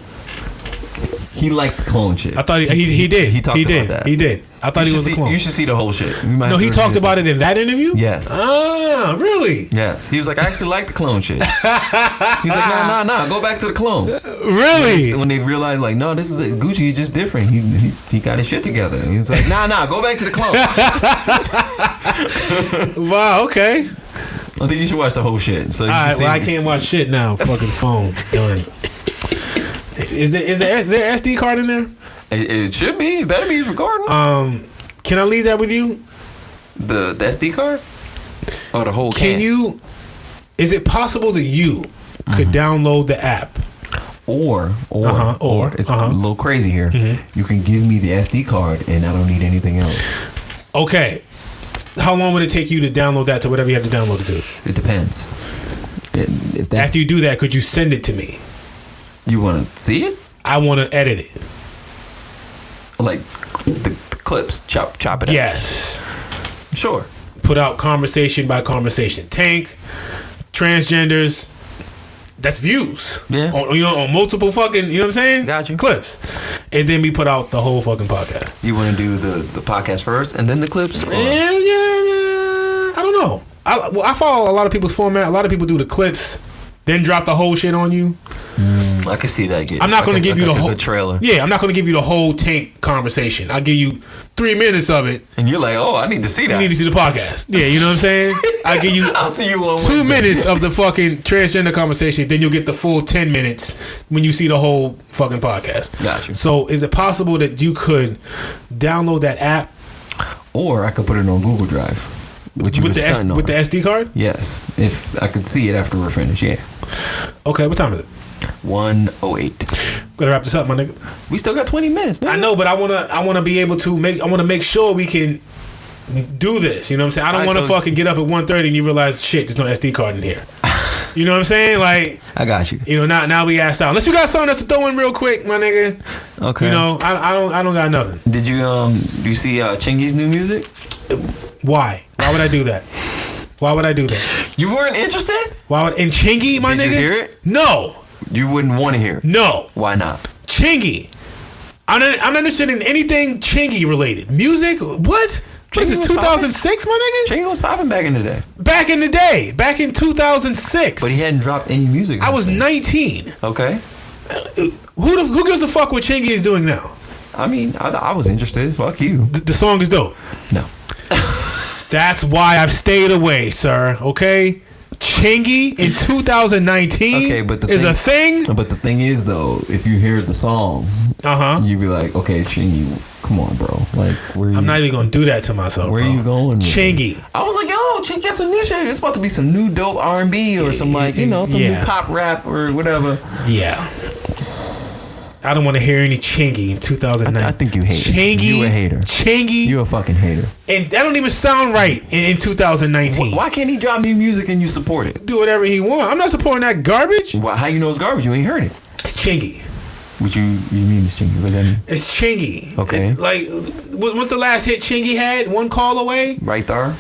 He liked the clone shit. I thought he did. He talked about that. He did. I thought he was a clone. You should see the whole shit. No, he talked about it in that interview? Yes. Ah, really? Yes. He was like, I actually like the clone shit. He's like, nah, go back to the clone. Really? When they realized, like, no, this is Gucci is just different. He got his shit together. He was like, nah, go back to the clone. Wow, okay. I think you should watch the whole shit. So alright, well, I can't watch shit now. Fucking phone. Done. Is there SD card in there? It should be. It better be recording. Can I leave that with you? The SD card? Or the whole can you? Is it possible that you could download the app? Or it's a little crazy here. You can give me the SD card and I don't need anything else. Okay. How long would it take you to download that to whatever you have to download it to? It depends. After you do that, could you send it to me? You want to see it? I want to edit it. Like the clips, chop it up. Yes. Sure. Put out conversation by conversation. Tank, transgenders. That's views. Yeah. On multiple fucking, you know what I'm saying? Got you. Clips. And then we put out the whole fucking podcast. You want to do the podcast first and then the clips? Yeah. I don't know. I follow a lot of people's format. A lot of people do the clips, then drop the whole shit on you. I can see that. I'm not going to give you the whole trailer. Yeah, I'm not going to give you the whole Tank conversation. I'll give you 3 minutes of it, and you're like, "Oh, I need to see that. You need to see the podcast." Yeah, you know what I'm saying? I'll give you. I'll see you on 2 Wednesday. minutes of the fucking transgender conversation. Then you'll get the full 10 minutes when you see the whole fucking podcast. Gotcha. So, is it possible that you could download that app, or I could put it on Google Drive? With the SD card? Yes, if I could see it after we're finished. Yeah. Okay, what time is it? 1:08. Gotta wrap this up, my nigga. We still got 20 minutes. I know, but I wanna be able to make sure we can do this. You know what I'm saying? I don't want to fucking get up at 1:30 and you realize shit, there's no SD card in here. You know what I'm saying? Like, I got you. You know, now we asked out. Unless you got something else to throw in real quick, my nigga. Okay. You know, I don't got nothing. Did you do you see Chingy's new music? Why? Why would I do that? Why would I do that? You weren't interested? Why would Chingy, my nigga? Did you hear it? No. You wouldn't want to hear it? No. Why not? Chingy. I'm not interested in anything Chingy related. Music? What? This is 2006, my nigga? Chingy was popping back in the day. Back in 2006. But he hadn't dropped any music. I was 19. Okay. Who gives a fuck what Chingy is doing now? I mean, I was interested. Fuck you. The song is dope. No. That's why I've stayed away, sir. Okay? Chingy in 2019 is a thing. But the thing is, though, if you hear the song, you'd be like, okay, Chingy, come on, bro. Like, I'm not even gonna do that to myself. Where bro. are you going? Chingy. I was like, yo, Chingy got some new shit. It's about to be some new dope R&B or some new pop rap or whatever. Yeah. I don't want to hear any Chingy in 2009. I think you hate Chingy. You a hater. Chingy. You a fucking hater. And that don't even sound right in 2019. Why can't he drop new music and you support it? Do whatever he want. I'm not supporting that garbage. Well, how you know it's garbage? You ain't heard it. It's Chingy. What you mean it's Chingy? What does that mean? It's Chingy. Okay. What's the last hit Chingy had? One Call Away? Right there.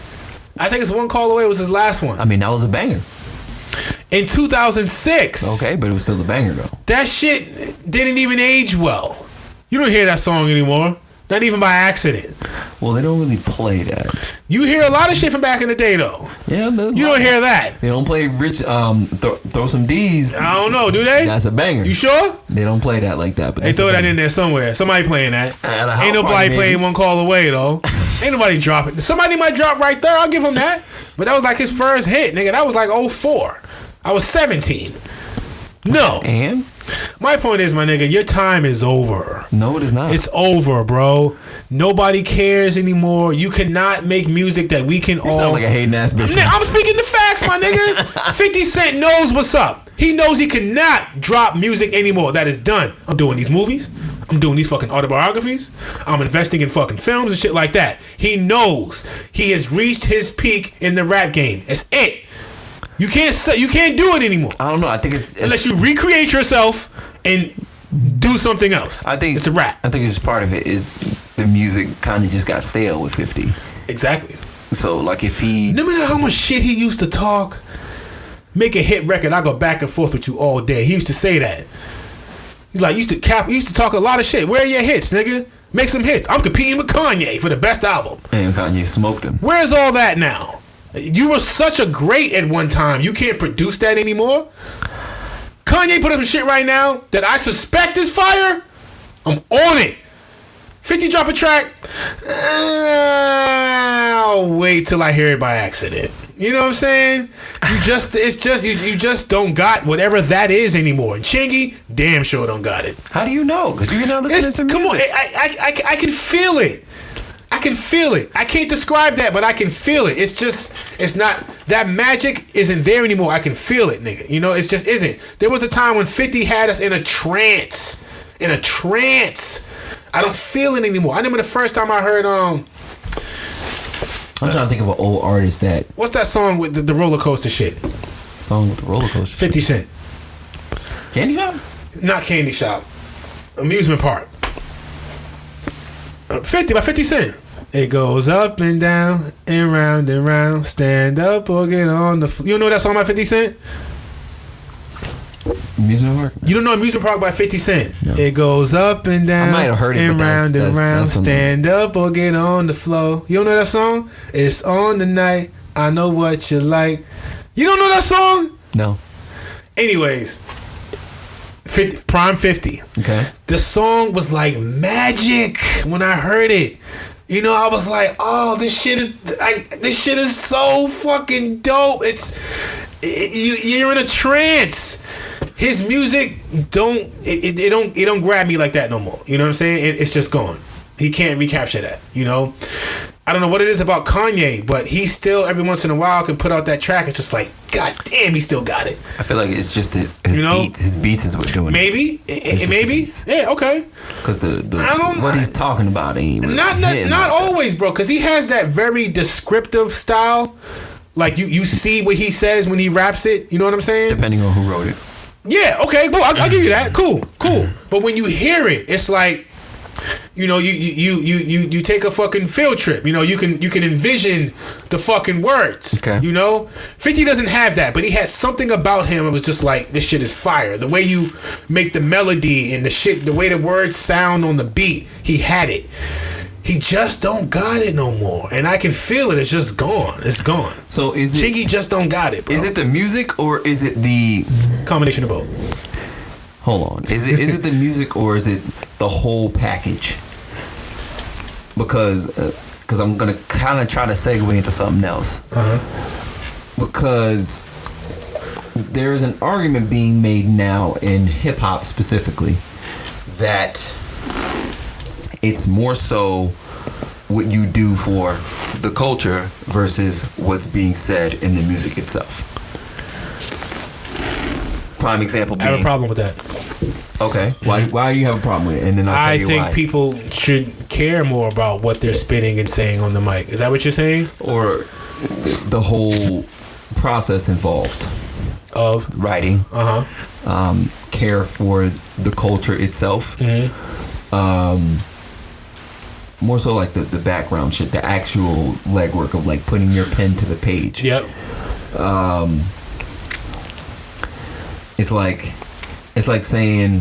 I think it's One Call Away was his last one. I mean, that was a banger. in 2006. Okay, but it was still a banger though. That shit didn't even age well. You don't hear that song anymore. Not even by accident. Well, they don't really play that. You hear a lot of shit from back in the day, though. Yeah, you don't hear that. They don't play Rich. Throw some D's. I don't know. Do they? That's a banger. You sure? They don't play that like that. But they throw that in there somewhere. Somebody playing that. Ain't nobody playing One Call Away though. Ain't nobody dropping. Somebody might drop right there. I'll give him that. But that was like his first hit, nigga. That was like 04. I was 17. No. And my point is, my nigga, your time is over. No, it is not. It's over, bro. Nobody cares anymore. You cannot make music that we can all. You sound like a hating ass bitch. I'm speaking the facts, my nigga. 50 Cent knows what's up. He knows he cannot drop music anymore. That is done. I'm doing these movies. I'm doing these fucking autobiographies. I'm investing in fucking films and shit like that. He knows he has reached his peak in the rap game. It's it. You can't do it anymore. I don't know. I think it's unless you recreate yourself and do something else. I think it's a rap. I think it's just part of it is the music kind of just got stale with 50. Exactly. So like if he, no matter how much shit he used to talk, make a hit record, I go back and forth with you all day. He used to say that. He's like, used to talk a lot of shit. Where are your hits, nigga? Make some hits. I'm competing with Kanye for the best album. And Kanye smoked him. Where's all that now? You were such a great at one time. You can't produce that anymore. Kanye put up some shit right now that I suspect is fire. I'm on it. 50 drop a track. I'll wait till I hear it by accident. You know what I'm saying? You just don't got whatever that is anymore. And Chingy, damn sure don't got it. How do you know? Because you're not listening to music. Come on, I can feel it. I can feel it. I can't describe that, but I can feel it. It's not, that magic isn't there anymore. I can feel it, nigga. You know, it just isn't. There was a time when 50 had us in a trance. I don't feel it anymore. I remember the first time I heard, I'm trying to think of an old artist that. What's that song with the roller coaster shit? Song with the roller coaster 50 Cent. Candy Shop? Not Candy Shop. Amusement Park. 50 by 50 Cent. It goes up and down and round, stand up or get on the floor. You don't know that song by 50 Cent? Amusement Park? You don't know Amusement Park by 50 Cent? No. It goes up and down. I might have heard it, and but round, that's stand up or get on the floor. You don't know that song? It's on the night. I know what you like. You don't know that song? No. Anyways, 50, Prime 50. Okay. The song was like magic when I heard it. You know, I was like, "Oh, this shit is so fucking dope." You're in a trance. His music don't grab me like that no more. You know what I'm saying? It's just gone. He can't recapture that. You know, I don't know what it is about Kanye, but he still every once in a while can put out that track. It's just like, God damn, he still got it. I feel like it's just his beats. His beats is what doing maybe. it. Maybe. Yeah. Okay. Because what he's talking about ain't really not always, bro. Because he has that very descriptive style. Like you see what he says when he raps it. You know what I'm saying? Depending on who wrote it. Yeah. Okay. Well, I'll give you that. Cool. But when you hear it, it's like, you know, you take a fucking field trip. You know, you can envision the fucking words. Okay. You know, 50 doesn't have that, but he has something about him. It was just like, this shit is fire. The way you make the melody and the way the words sound on the beat, he had it. He just don't got it no more, and I can feel it. It's just gone. It's gone. So is it? Chingy just don't got it, bro. Is it the music or is it the combination of both? Hold on. Is it the music or is it the whole package? Because I'm gonna kind of try to segue into something else. Because there's an argument being made now in hip hop specifically that it's more so what you do for the culture versus what's being said in the music itself. Prime example being, I have a problem with that. Okay. Why do you have a problem with it? And then I'll tell you why. I think people should care more about what they're spitting and saying on the mic. Is that what you're saying? Or the whole process involved of writing, care for the culture itself. More so like the background shit, the actual legwork of like putting your pen to the page. Yep. it's like saying,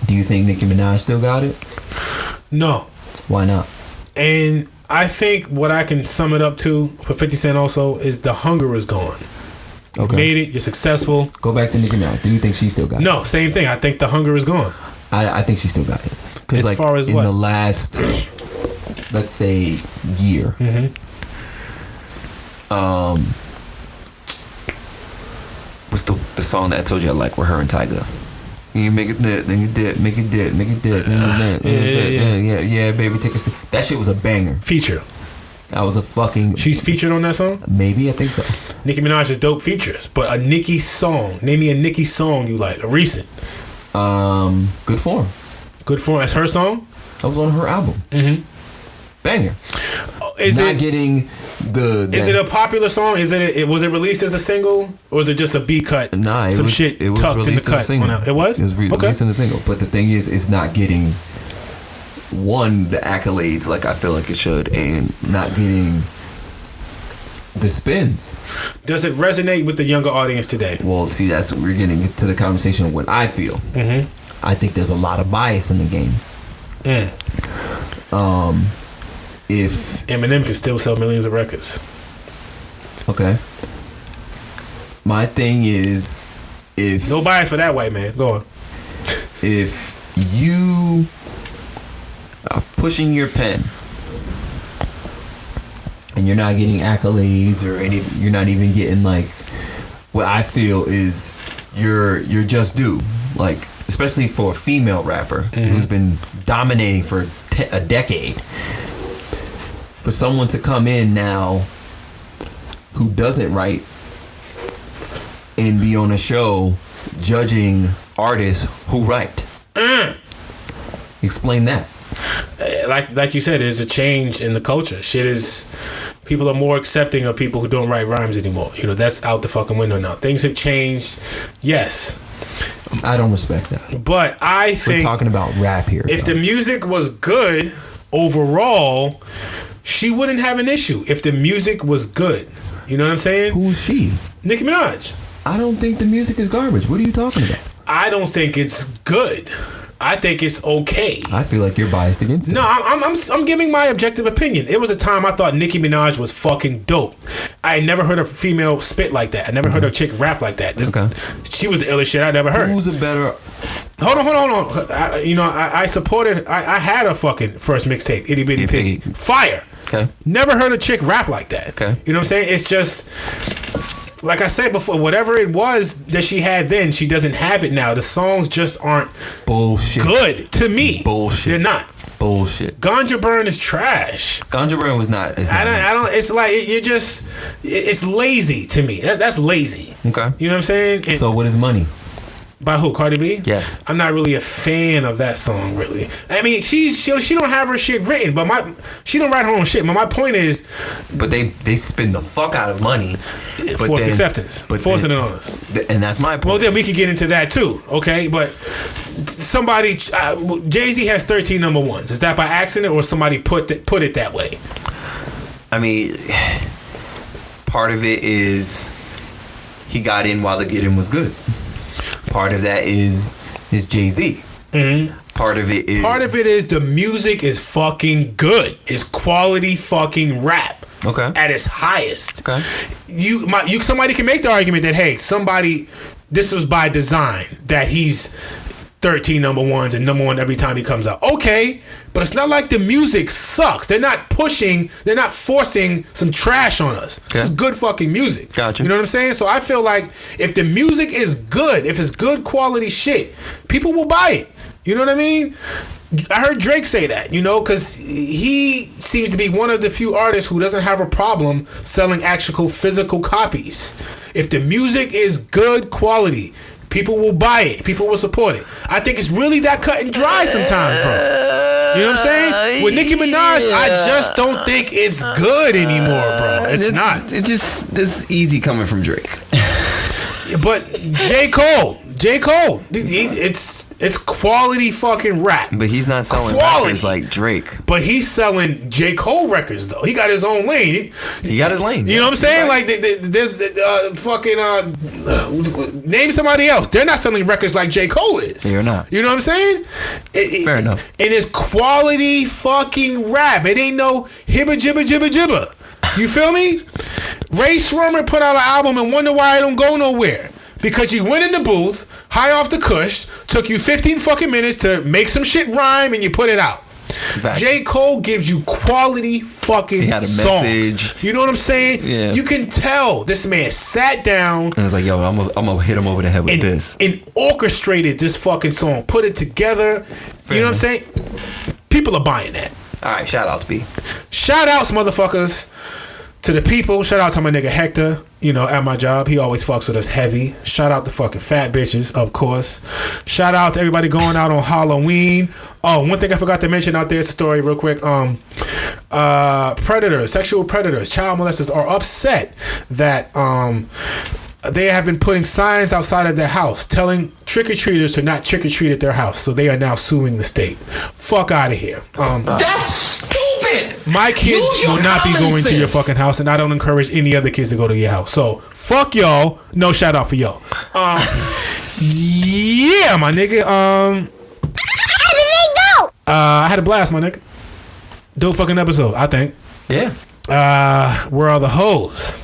do you think Nicki Minaj still got it? No. Why not? And I think what I can sum it up to for 50 Cent also is the hunger is gone. Okay. You made it. You're successful. Go back to Nicki Minaj. Do you think she still got it? No, same thing. I think the hunger is gone. I think she still got it. Because As like far as in what? the last, let's say, year, what's the song that I told you I like with her and Tyga? You make it dip, then you dip, make it dip, make it dip, yeah, baby, take a sip. That shit was a banger. Feature. That was a fucking. She's featured on that song? Maybe, I think so. Nicki Minaj is dope features, but a Nicki song. Name me a Nicki song you like, a recent. Good Form. Good Form. That's her song? That was on her album. Banger. Is Not it getting the. Is it a popular song? Was it released as a single, or is it just a B cut? Nah, it was shit it was tucked in the released as a cut. single. It was. It was released in a single. But the thing is, it's not getting the accolades like I feel like it should, and not getting the spins. Does it resonate with the younger audience today? Well, see, that's what we're getting to the conversation of what I feel. I think there's a lot of bias in the game. If Eminem can still sell millions of records. Okay. My thing is, if no bias for that white man. Go on. If you are pushing your pen and you're not getting accolades or you're not even getting like what I feel is you're just due. Like, especially for a female rapper who's been dominating for a decade. For someone to come in now who doesn't write and be on a show judging artists who write. Explain that. Like you said, there's a change in the culture. People are more accepting of people who don't write rhymes anymore. You know, that's out the fucking window now. Things have changed. Yes. I don't respect that. But I think we're talking about rap here. If the music was good overall, she wouldn't have an issue if the music was good. You know what I'm saying? Who's she? Nicki Minaj. I don't think the music is garbage. What are you talking about? I don't think it's good. I think it's okay. I feel like you're biased against it. No, I'm giving my objective opinion. It was a time I thought Nicki Minaj was fucking dope. I had never heard a female spit like that. I never heard a chick rap like that. She was the illest shit I never heard. Who's a better... Hold on. I supported... I had a fucking first mixtape, Itty Bitty Piggy. Fire. Okay. Never heard a chick rap like that. Okay. You know what I'm saying? It's just... Like I said before, whatever it was that she had then, she doesn't have it now. The songs just aren't bullshit good to me. Bullshit. They're not. Bullshit. Ganja Burn is trash. Ganja Burn was not. I don't. It's like it's lazy to me. That's lazy. Okay. You know what I'm saying? And so what is Money? By who? Cardi B? Yes. I'm not really a fan of that song, really. I mean, she don't have her shit written, but she don't write her own shit. But my point is, but they spend the fuck out of money. Forced acceptance. Forcing it on us. And that's my point. Well, then we can get into that too, okay? But somebody, Jay-Z has 13 number ones. Is that by accident or somebody put it that way? I mean, part of it is he got in while the getting was good. Part of that is Jay-Z. Part of it is the music is fucking good. It's quality fucking rap. Okay. At its highest. Okay. Somebody can make the argument that, hey, this was by design, that he's 13 number ones and number one every time he comes out. Okay, but it's not like the music sucks. They're not forcing some trash on us. Okay. This is good fucking music. Gotcha. You know what I'm saying? So I feel like if the music is good, if it's good quality shit, people will buy it. You know what I mean? I heard Drake say that, because he seems to be one of the few artists who doesn't have a problem selling actual physical copies. If the music is good quality, people will buy it. People will support it. I think it's really that cut and dry sometimes, bro. You know what I'm saying? With Nicki Minaj, I just don't think it's good anymore, bro. It's not. It's easy coming from Drake. But J. Cole, it's It's quality fucking rap. But he's not selling Quality. records like Drake. But he's selling J. Cole records though. He got his own lane. He got his lane. You know what I'm saying? Right. Like there's fucking name somebody else. They're not selling records like J. Cole is. They're not. You know what I'm saying? Fair enough. And it's quality fucking rap. It ain't no hibba jibba jibba jibba. You feel me? Ray Shrummer put out an album and wonder why it don't go nowhere. Because you went in the booth, high off the kush, took you 15 fucking minutes to make some shit rhyme, and you put it out. Exactly. J. Cole gives you quality fucking He had a songs. message. You know what I'm saying? Yeah. You can tell this man sat down And it's like, yo, I'm gonna hit him over the head with this. and orchestrated this fucking song, put it together. Fair You know what I'm enough. saying? People are buying that. All right, shout out to B. Shout outs, motherfuckers, to the people. Shout out to my nigga Hector, you know, at my job. He always fucks with us heavy. Shout out to fucking fat bitches, of course. Shout out to everybody going out on Halloween. Oh, one thing I forgot to mention out there, it's a story real quick. Predators, sexual predators, child molesters are upset that they have been putting signs outside of their house telling trick-or-treaters to not trick-or-treat at their house. So they are now suing the state. Fuck out of here. That's stupid. My kids Use your will not be common going to your sense. fucking house, and I don't encourage any other kids to go to your house. So fuck y'all. No shout out for y'all. Yeah, my nigga. I had a blast, my nigga. Dope fucking episode, I think. Yeah. Where are the hoes?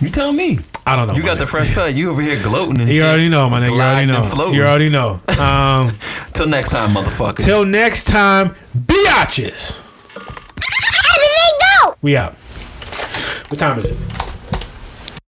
You tell me. I don't know. You my got the nigga. fresh cut. You over here gloating and You shit. already know, my nigga. You already Gliding know. and floating. You already know. Till next time, motherfuckers. Till next time, biatches. We out. What time is it?